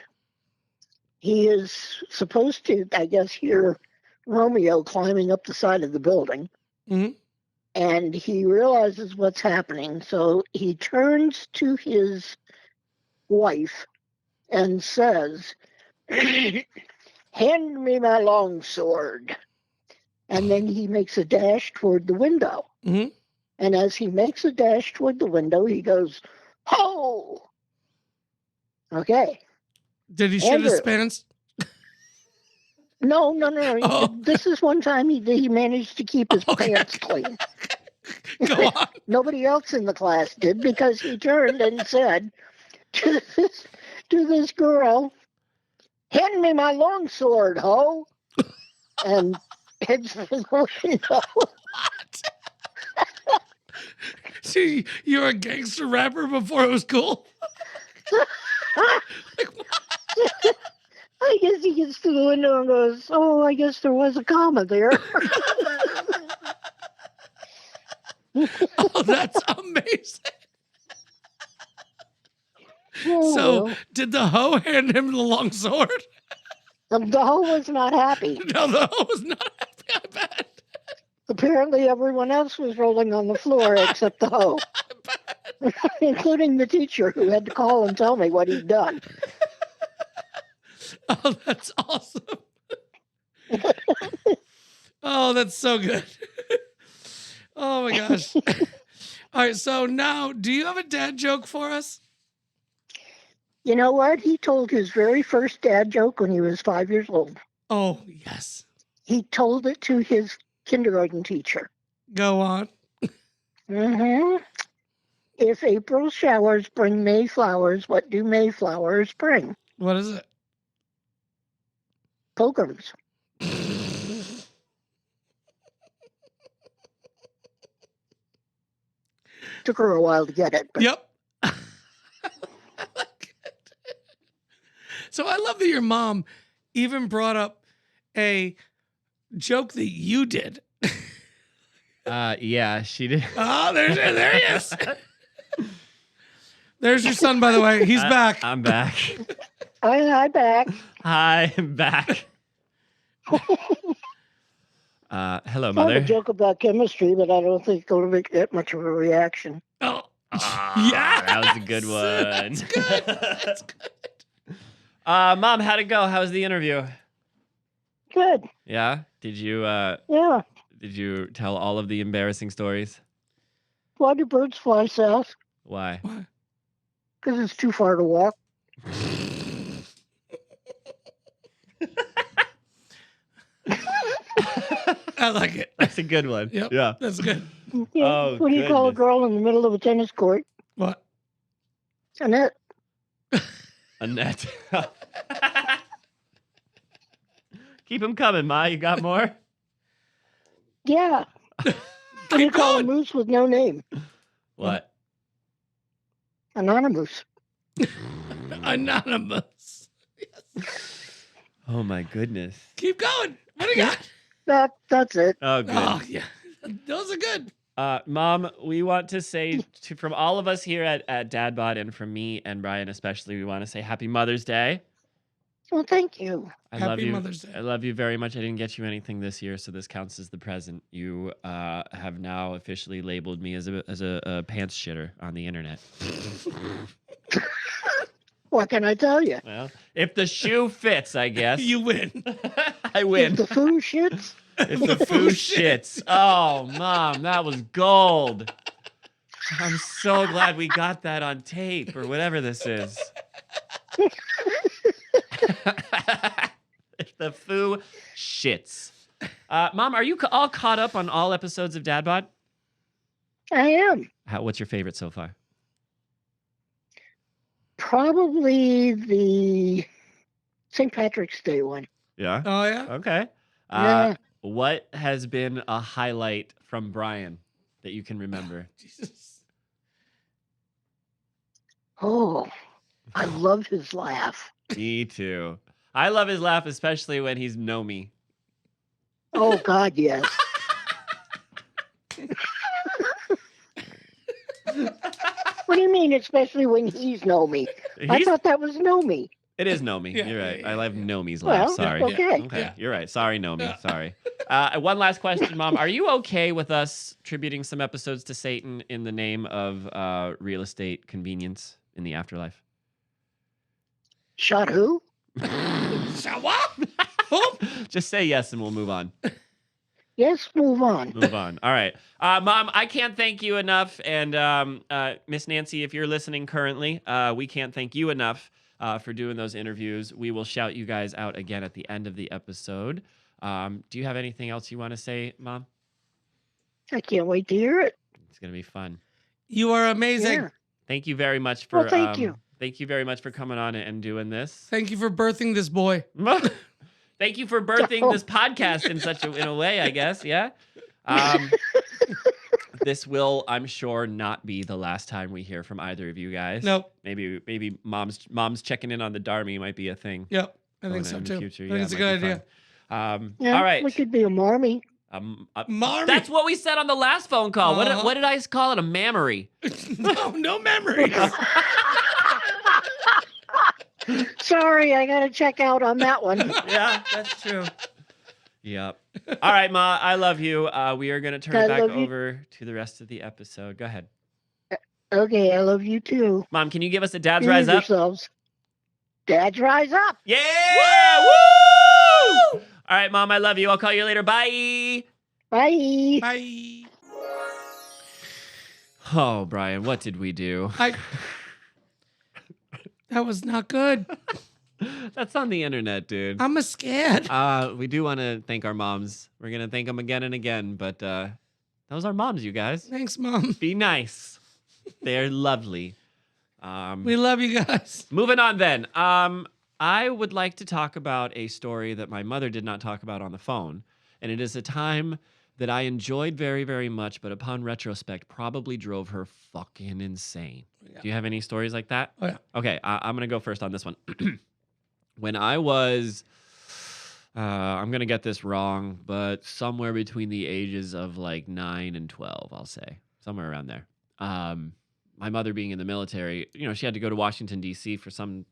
he is supposed to, I guess, hear Romeo climbing up the side of the building. Mm-hmm. And he realizes what's happening. So he turns to his wife and says, "Hand me my longsword." And then he makes a dash toward the window. Mm-hmm. And as he makes a dash toward the window, he goes, "Ho!" Okay. Did he shit his Andrew. pants? No. Oh. This is one time he managed to keep his pants clean. Go on. Nobody else in the class did, because he turned and said to this girl, "Hand me my longsword, ho!" And heads for the window. See, you're a gangster rapper before it was cool. Like, what? I guess he gets to the window and goes, "Oh, I guess there was a comma there." Oh, that's amazing. Oh, So, well. did the hoe hand him the long sword? The hoe was not happy. No, the hoe was not happy, I bet. Apparently everyone else was rolling on the floor except the hoe. Including the teacher, who had to call and tell me what he'd done. Oh, that's awesome. Oh, that's so good. Oh my gosh. All right, so now, do you have a dad joke for us? You know what? He told his very first dad joke when he was 5 years old. Oh, yes. He told it to his kindergarten teacher. Go on. Mm-hmm. If April showers bring May flowers, what do May flowers bring? What is it? Pilgrims. Took her a while to get it. But Yep. I like it. So I love that your mom even brought up a joke that you did. Yeah, she did. Oh, there he is. There's your son, by the way. He's back. I'm back. Hi, back. Hi, I'm back. Hello, I have mother. a joke about chemistry, but I don't think it'll make that much of a reaction. Oh, Ah, that was a good one. That's good. That's good. Mom, how'd it go? How was the interview? Good. Yeah. Did Yeah. you tell all of the embarrassing stories? Why do birds fly south? Why? What? Because it's too far to walk. I like it. That's a good one. Yep. Yeah. That's good. Yeah. Oh, What do you call a goodness. girl in the middle of a tennis court? What? Annette. Annette. Keep them coming, Ma. You got more? Yeah. What do you call a moose with no name? What? Anonymous. Anonymous. Oh my goodness. Keep going. What do you got? That's it. Oh, good. Oh, yeah. Those are good. Mom, we want to say from all of us here at DadBod and from me and Brian especially, we want to say Happy Mother's Day. Well, thank you. I Happy love you. Mother's Day. I love you very much. I didn't get you anything this year, so this counts as the present. You have now officially labeled me as a pants shitter on the internet. What can I tell you? Well, if the shoe fits, I guess. You win. I win. If the food shits, If the food shits. Oh, Mom, that was gold. I'm so glad we got that on tape or whatever this is. If the foo shits. Mom, are you all caught up on all episodes of DadBod? I am. What's your favorite so far? Probably the St. Patrick's Day one. Yeah. Oh, yeah? Okay. Yeah. What has been a highlight from Brian that you can remember? Jesus. Oh, I love his laugh. Me too. I love his laugh, especially when he's know me. Oh, God, yes. What do you mean, especially when he's know me? I thought that was know me. It is Nomi. Yeah, You're right. yeah, I love yeah. Nomi's laugh. Well, Sorry. okay. Okay. Yeah. You're right. Sorry, Nomi. Yeah. Sorry. One last question, Mom. Are you okay with us tributing some episodes to Satan in the name of real estate convenience in the afterlife? Shot who? Shut what? Who? Just say yes and we'll move on. Yes, move on. Move on. All right. Mom, I can't thank you enough. And Miss Nancy, if you're listening currently, we can't thank you enough for doing those interviews. We will shout you guys out again at the end of the episode. Do you have anything else you want to say, Mom? I can't wait to hear it. It's going to be fun. You are amazing. Yeah. Thank you very much for Well, thank you. Thank you very much for coming on and doing this. Thank you for birthing this boy. Thank you for birthing this podcast in a way, I guess. Yeah. This will, I'm sure, not be the last time we hear from either of you guys. Nope. Maybe mom's checking in on the Darmy might be a thing. Yep. I going think so in the too. future. I Yeah, think it's a it good might be idea. fun. Yeah, All right. we could be a marmy. Marmy. That's what we said on the last phone call. Uh-huh. What did I call it? A mammary. No memories. Sorry, I got to check out on that one. Yeah, that's true. Yep. All right, Ma, I love you. We are going to turn I it back love you. over to the rest of the episode. Go ahead. Okay, I love you too. Mom, can you give us a Dad's Behave Rise Up? yourselves. Dads rise up. Yeah! Woo! All right, Mom, I love you. I'll call you later. Bye. Bye. Bye. Oh, Brian, what did we do? That was not good. That's on the internet, dude. I'm scared. We do want to thank our moms. We're going to thank them again and again, but that was our moms, you guys. Thanks, Mom. Be nice. They're lovely. We love you guys. Moving on then. I would like to talk about a story that my mother did not talk about on the phone. And it is a time that I enjoyed very, very much, but upon retrospect, probably drove her fucking insane. Yeah. Do you have any stories like that? Oh, yeah. Okay, I'm going to go first on this one. When I was, I'm going to get this wrong, but somewhere between the ages of like 9 and 12, I'll say. Somewhere around there. My mother being in the military, she had to go to Washington, D.C. for some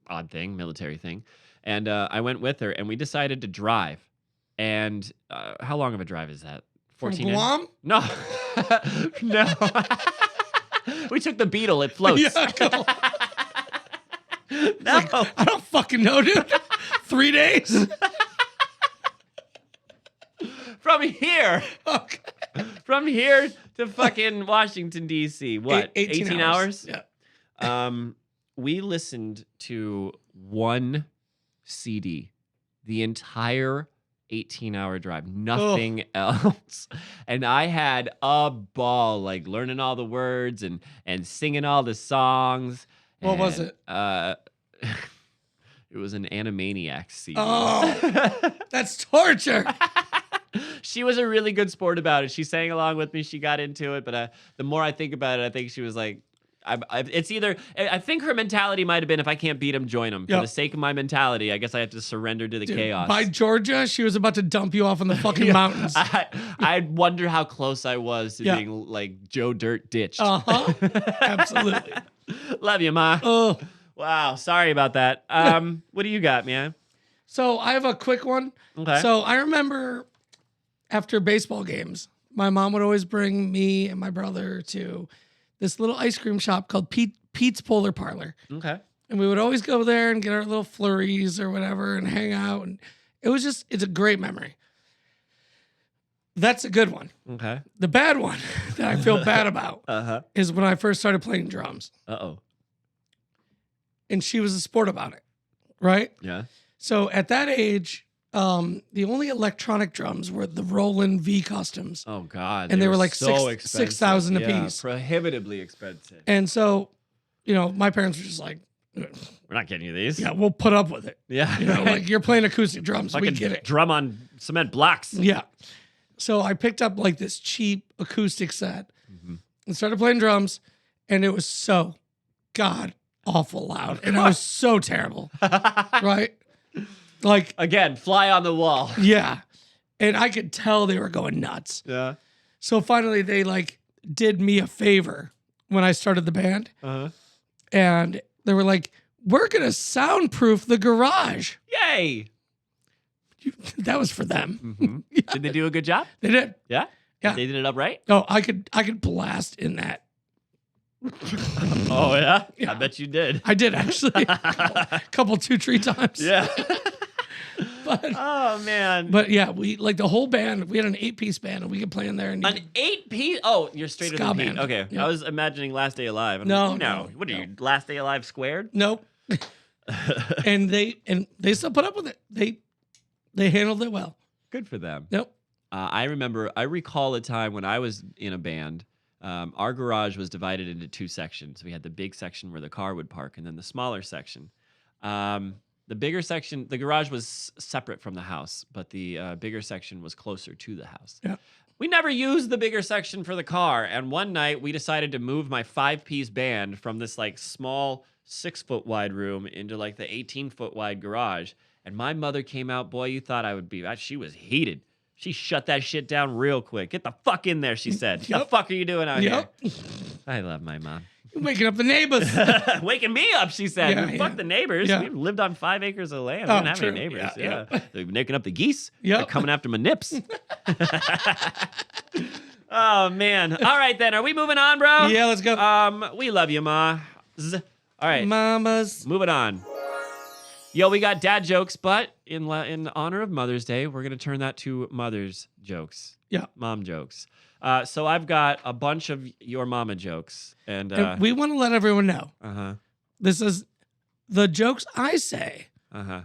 odd thing, military thing. And I went with her, and we decided to drive. And how long of a drive is that? 14 From Guam? No. No. We took the Beetle. It floats. Yeah, cool. No. I don't fucking know, dude. 3 days? From here. Okay. From here to fucking Washington, D.C. What? 18 hours? Yeah. We listened to one CD the entire 18-hour drive, nothing else. And I had a ball, like learning all the words and singing all the songs. What was it? It was an Animaniacs CD. Oh, that's torture. She was a really good sport about it. She sang along with me. She got into it. But the more I think about it, I think she was like, it's either, I think her mentality might have been, if I can't beat him, join him. For the sake of my mentality, I guess I have to surrender to the chaos. By Georgia, she was about to dump you off in the fucking mountains. I wonder how close I was to being like Joe Dirt ditched. Uh-huh. Absolutely. Love you, Ma. Oh. Wow. Sorry about that. What do you got, man? So I have a quick one. Okay. So I remember after baseball games, my mom would always bring me and my brother to this little ice cream shop called Pete's Polar Parlor. Okay. And we would always go there and get our little flurries or whatever and hang out. And it's a great memory. That's a good one. Okay. The bad one that I feel bad about is when I first started playing drums. Uh-oh. And she was a sport about it, right? Yeah. So at that age, the only electronic drums were the Roland V Customs. Oh, God. And they were like so 6,000 apiece. Prohibitively expensive. And so, my parents were just like, We're not getting you these. yeah, we'll put up with it. Yeah. Like you're playing acoustic drums. We get it. Drum on cement blocks. Yeah. So I picked up like this cheap acoustic set and started playing drums. And it was so god awful loud. And I was so terrible. Right? Like, again, fly on the wall. Yeah. And I could tell they were going nuts. Yeah. So finally they like did me a favor when I started the band. Uh-huh. And they were like, we're going to soundproof the garage. Yay. That was for them. Mm-hmm. Yeah. Did they do a good job? They did. Yeah? Yeah. They did it up right? Oh, I could blast in that. Oh, yeah? Yeah. I bet you did. I did actually. couple 2-3 times. Yeah. But, oh, man. But yeah, we like the whole band. We had an 8-piece band and we could play in there. And An 8-piece? Oh, you're straighter Ska than Pete. band. Okay. Yeah. I was imagining Last Day Alive. I'm No, like, no. What are no. you, Last Day Alive squared? Nope. and they still put up with it. They handled it well. Good for them. Nope. I recall a time when I was in a band. Our garage was divided into 2 sections. We had the big section where the car would park, and then the smaller section. The bigger section, the garage was separate from the house, but the bigger section was closer to the house. Yeah. We never used the bigger section for the car, and one night we decided to move my 5-piece band from this like small 6-foot wide room into like the 18-foot wide garage. And my mother came out, boy, you thought I would be. She was heated. She shut that shit down real quick. Get the fuck in there, she said. What the fuck are you doing out here? I love my mom. You're waking up the neighbors. Waking me up, she said. Yeah, Fuck the neighbors. Yeah. We lived on 5 acres of land. Oh, We didn't have true. any neighbors. Yeah, Yeah. They're waking up the geese. Yep. They're coming after my nips. Oh, man. All right, then. Are we moving on, bro? Yeah, let's go. We love you, Ma. All right. Mamas. Moving on. Yo, we got dad jokes, but in honor of Mother's Day, we're going to turn that to mother's jokes. Yeah. Mom jokes. So I've got a bunch of your mama jokes. And we want to let everyone know. uh-huh. This is the jokes I say Uh-huh.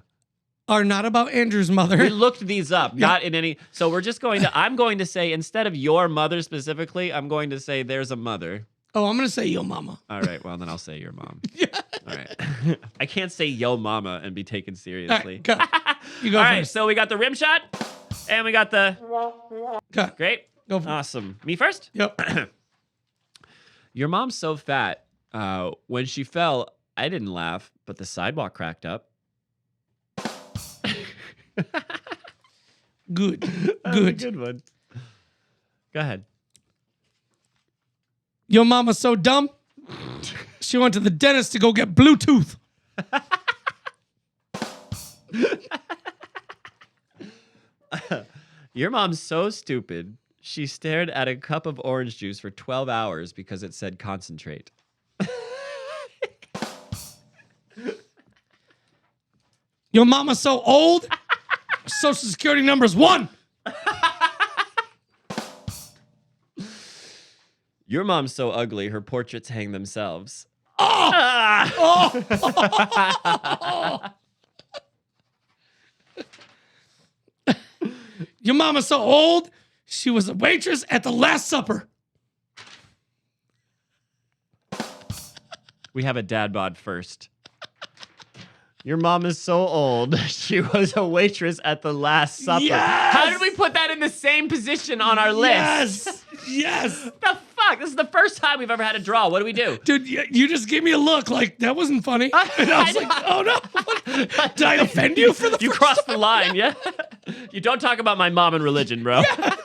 are not about Andrew's mother. We looked these up, not in any. So we're just going to, I'm going to say, instead of your mother specifically, I'm going to say there's a mother. Oh, I'm going to say yo mama. All right, well, then I'll say your mom. Yeah. All right. I can't say yo mama and be taken All seriously. right, go. You go All first. right, so we got the rim shot, and we got the... Go. Great. Go for it. Awesome. Me first? Yep. Your mom's so fat. When she fell, I didn't laugh, but the sidewalk cracked up. Good. That was a Good. good one. Go ahead. Your mama's so dumb. She went to the dentist to go get Bluetooth. Your mom's so stupid. She stared at a cup of orange juice for 12 hours because it said concentrate. Your mama's so old. Social security number's 1. Your mom's so ugly, her portraits hang themselves. Oh! Ah! Oh! Your mama's so old. She was a waitress at the Last Supper. We have a DadBod first. Your mom is so old. She was a waitress at the Last Supper. Yes! How did we put that in the same position on our list? Yes. Yes. The fuck? This is the first time we've ever had a draw. What do we do? Dude, you just gave me a look like that wasn't funny. And I was like, oh no. Did I offend you for the You first crossed time? the line, yeah? You don't talk about my mom and religion, bro. I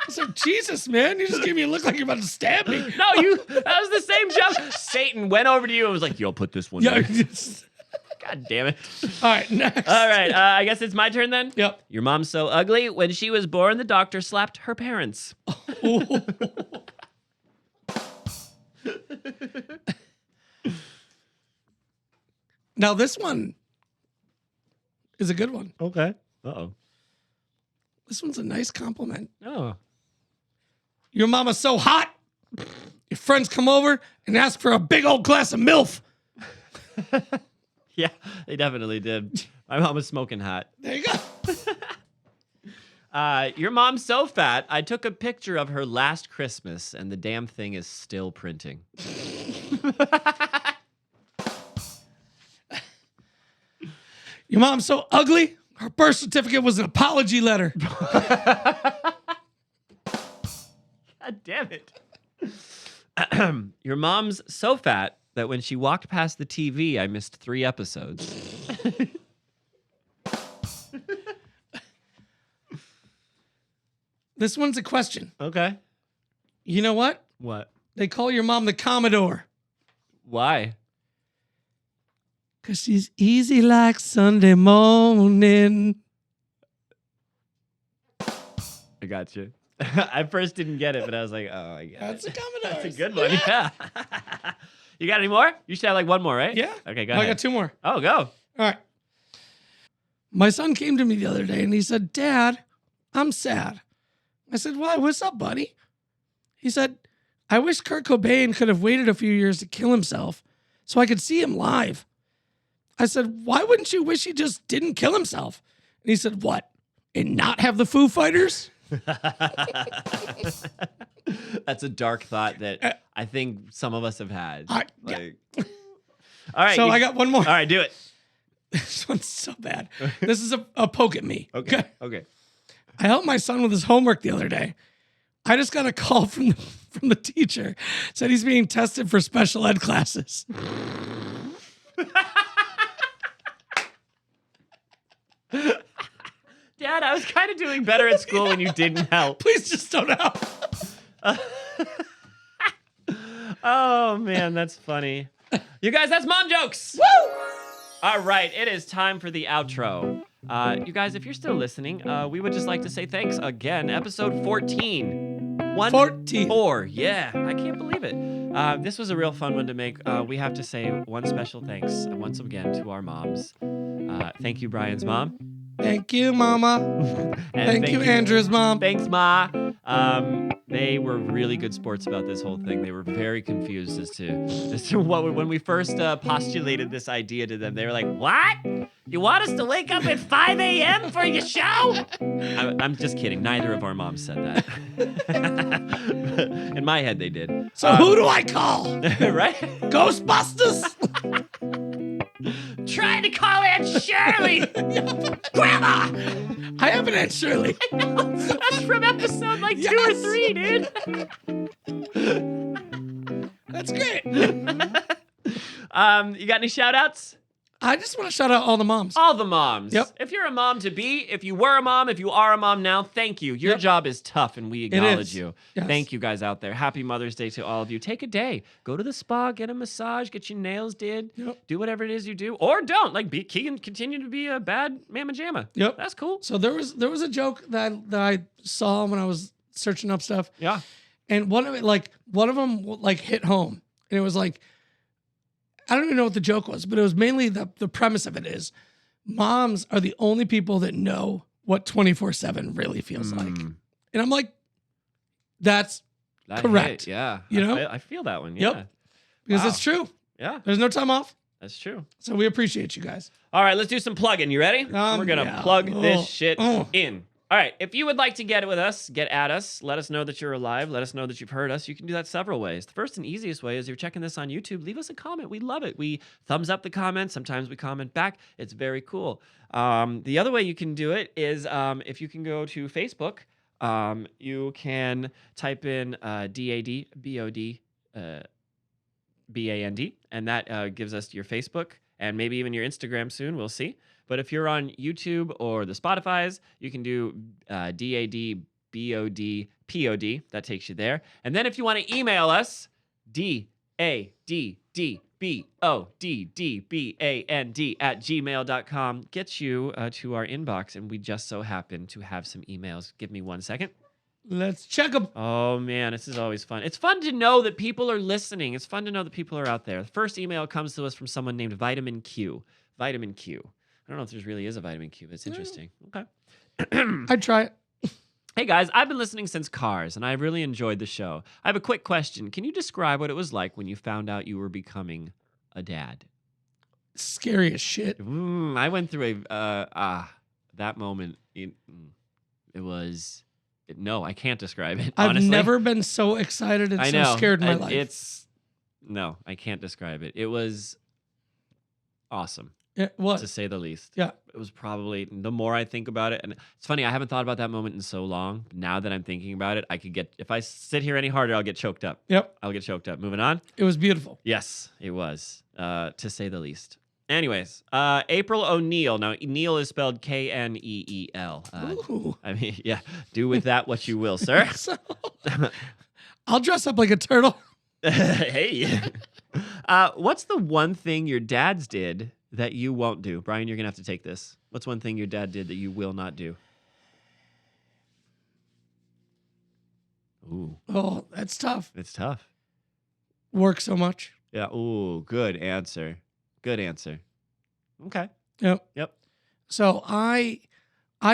was like, Jesus, man, you just gave me a look like you're about to stab me. No, that was the same joke. Satan went over to you and was like, yo, put this one Yeah. in. Just, God damn it. all right, next. All right, I guess it's my turn then? Yep. Your mom's so ugly. When she was born, the doctor slapped her parents. Now this one is a good one. Okay. Uh-oh. This one's a nice compliment. Oh. Your mama's so hot. Your friends come over and ask for a big old glass of MILF. Yeah, they definitely did. My mom was smoking hot. There you go. Your mom's so fat, I took a picture of her last Christmas, and the damn thing is still printing. Your mom's so ugly. Her birth certificate was an apology letter. God damn it. Your mom's so fat that when she walked past the TV, I missed 3 episodes. This one's a question. Okay. You know what? What? They call your mom the Commodore. Why? Because she's easy like Sunday morning. I got you. I first didn't get it, but I was like, oh, I get That's it. a Commodore. That's a good one. Yeah. You got any more? You should have like one more, right? Yeah. Okay, go I ahead. got 2 more. Oh, go. All right. My son came to me the other day and he said, Dad, I'm sad. I said, why? What's up, buddy? He said, I wish Kurt Cobain could have waited a few years to kill himself so I could see him live. I said, why wouldn't you wish he just didn't kill himself? And he said, what? And not have the Foo Fighters? That's a dark thought that I think some of us have had. Yeah. Like, all right. So I got one more. All right, do it. This one's so bad. This is a poke at me. Okay. Okay. I helped my son with his homework the other day. I just got a call from the teacher. Said he's being tested for special ed classes. Dad, I was kind of doing better at school when you didn't help. Please just don't help. Oh, man, that's funny. You guys, that's mom jokes. Woo! All right, it is time for the outro. You guys, if you're still listening, we would just like to say thanks again. Episode 14. 14. 4. Yeah, I can't believe it. This was a real fun one to make. We have to say one special thanks once again to our moms. Thank you, Brian's mom. Thank you, Mama. And Thank you, Andrew's mom. Thanks, Ma. They were really good sports about this whole thing. They were very confused as to what when we first postulated this idea to them. They were like, "What? You want us to wake up at 5 a.m. for your show? I'm just kidding. Neither of our moms said that. In my head, they did. So who do I call? Right? Ghostbusters? Trying to call Aunt Shirley. Grandma! I have an Aunt Shirley. I know. That's from episode like 2 or 3, dude. That's great. You got any shout outs? I just want to shout out all the moms. All the moms. Yep. If you're a mom to be, if you were a mom, if you are a mom now, thank you. Your Yep. job is tough and we acknowledge is. you. Yes. Thank you guys out there. Happy Mother's Day to all of you. Take a day. Go to the spa, get a massage, get your nails did. Yep. Do whatever it is you do. Or don't. Like Keegan continue to be a bad mamma jamma. Yep. That's cool. So there was a joke that I saw when I was searching up stuff, Yeah. and one of them hit home, and it was like, I don't even know what the joke was, but it was mainly the premise of it is moms are the only people that know what 24/7 really feels like. And I'm like, that's That correct. hit, yeah. You know? I feel that one. Yeah. Yep. Because Wow. it's true. Yeah. There's no time off. That's true. So we appreciate you guys. All right, let's do some plugging. You ready? We're going to Yeah. plug this Oh. shit Oh. in. All right, if you would like to get with us, get at us, let us know that you're alive, let us know that you've heard us, you can do that several ways. The first and easiest way is you're checking this on YouTube, leave us a comment. We love it. We thumbs up the comments. Sometimes we comment back. It's very cool. The other way you can do it is if you can go to Facebook, you can type in DadBod, BAND, and that gives us your Facebook and maybe even your Instagram soon. We'll see. But if you're on YouTube or the Spotify's, you can do DadBodPod. That takes you there. And then if you want to email us, DadDBODDBAND@gmail.com gets you to our inbox. And we just so happen to have some emails. Give me 1 second. Let's check them. Oh, man, this is always fun. It's fun to know that people are listening. It's fun to know that people are out there. The first email comes to us from someone named Vitamin Q. Vitamin Q. I don't know if there really is a Vitamin Q, but it's interesting. Okay. I'd try it. Hey, guys, I've been listening since Cars, and I've really enjoyed the show. I have a quick question. Can you describe what it was like when you found out you were becoming a dad? Scary as shit. I went through that moment. It was... No, I can't describe it, I've honestly. never been so excited and so scared in my life. No, I can't describe it. It was awesome, It was. to say the least. Yeah. It was probably, the more I think about it, and it's funny, I haven't thought about that moment in so long. Now that I'm thinking about it, I could get, if I sit here any harder, I'll get choked up. Yep. I'll get choked up. Moving on. It was beautiful. Yes, it was, to say the least. Anyways, April O'Neill. Now, Neil is spelled Kneel. Ooh. I mean, yeah, do with that what you will, sir. So, I'll dress up like a turtle. Hey. What's the one thing your dads did that you won't do? Brian, you're going to have to take this. What's one thing your dad did that you will not do? Ooh, Oh, that's tough. it's tough. Work so much. Yeah. Ooh, good answer. Good answer. Okay. Yep. Yep. So I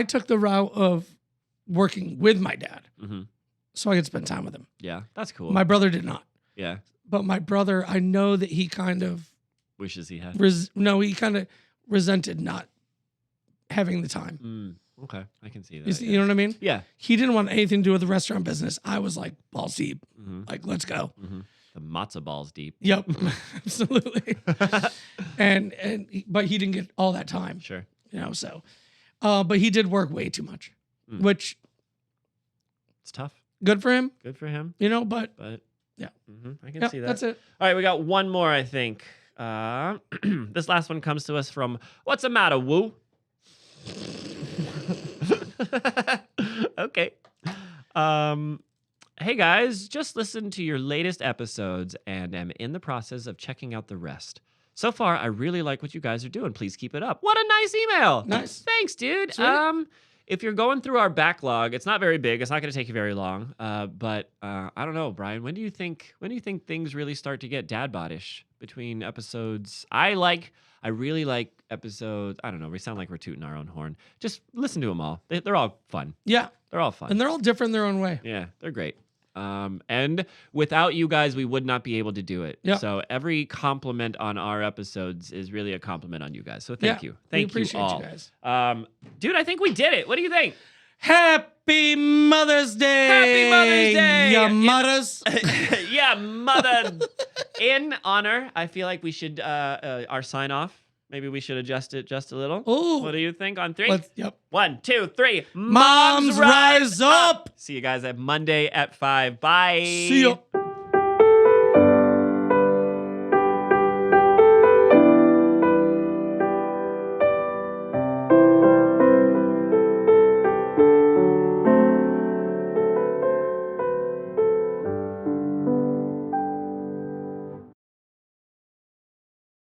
took the route of working with my dad Mm-hmm. so I could spend time with him. Yeah, that's cool. My brother did not. Yeah. But my brother, I know that he kind of Wishes he had. he kind of resented not having the time. Okay. I can see that. You, see, you know what I mean? Yeah. He didn't want anything to do with the restaurant business. I was like balls deep. Mm-hmm. Like, let's go. Mm-hmm. The matzo balls deep. Yep, absolutely. But he didn't get all that time, Sure. you know. So, but he did work way too much, which It's tough. good for him, Good for him. you know. But But yeah, I can yeah, see that. that's it. All right, we got one more, I think. This last one comes to us from What's the Matter, Woo? Okay. Hey guys, just listened to your latest episodes and am in the process of checking out the rest. So far, I really like what you guys are doing. Please keep it up. What a nice email. Nice. Thanks, dude. Sweet. If you're going through our backlog, it's not very big. It's not going to take you very long. But I don't know, Brian. When do you think things really start to get DadBod-ish between episodes? I really like episodes. I don't know. We sound like we're tooting our own horn. Just listen to them all. They're all fun. Yeah, They're all fun. and they're all different in their own way. Yeah, they're great. And without you guys, we would not be able to do it. Yeah. So every compliment on our episodes is really a compliment on you guys. So thank you. Thank you appreciate all. you guys. Dude, I think we did it. What do you think? Happy Mother's Day! Happy Mother's Day! Ya mothers. Yeah, mother. In honor, I feel like we should, our sign off, maybe we should adjust it just a little. Ooh. What do you think on 3? Yep. 1, 2, 3. Moms rise up. See you guys at Monday at 5. Bye. See ya.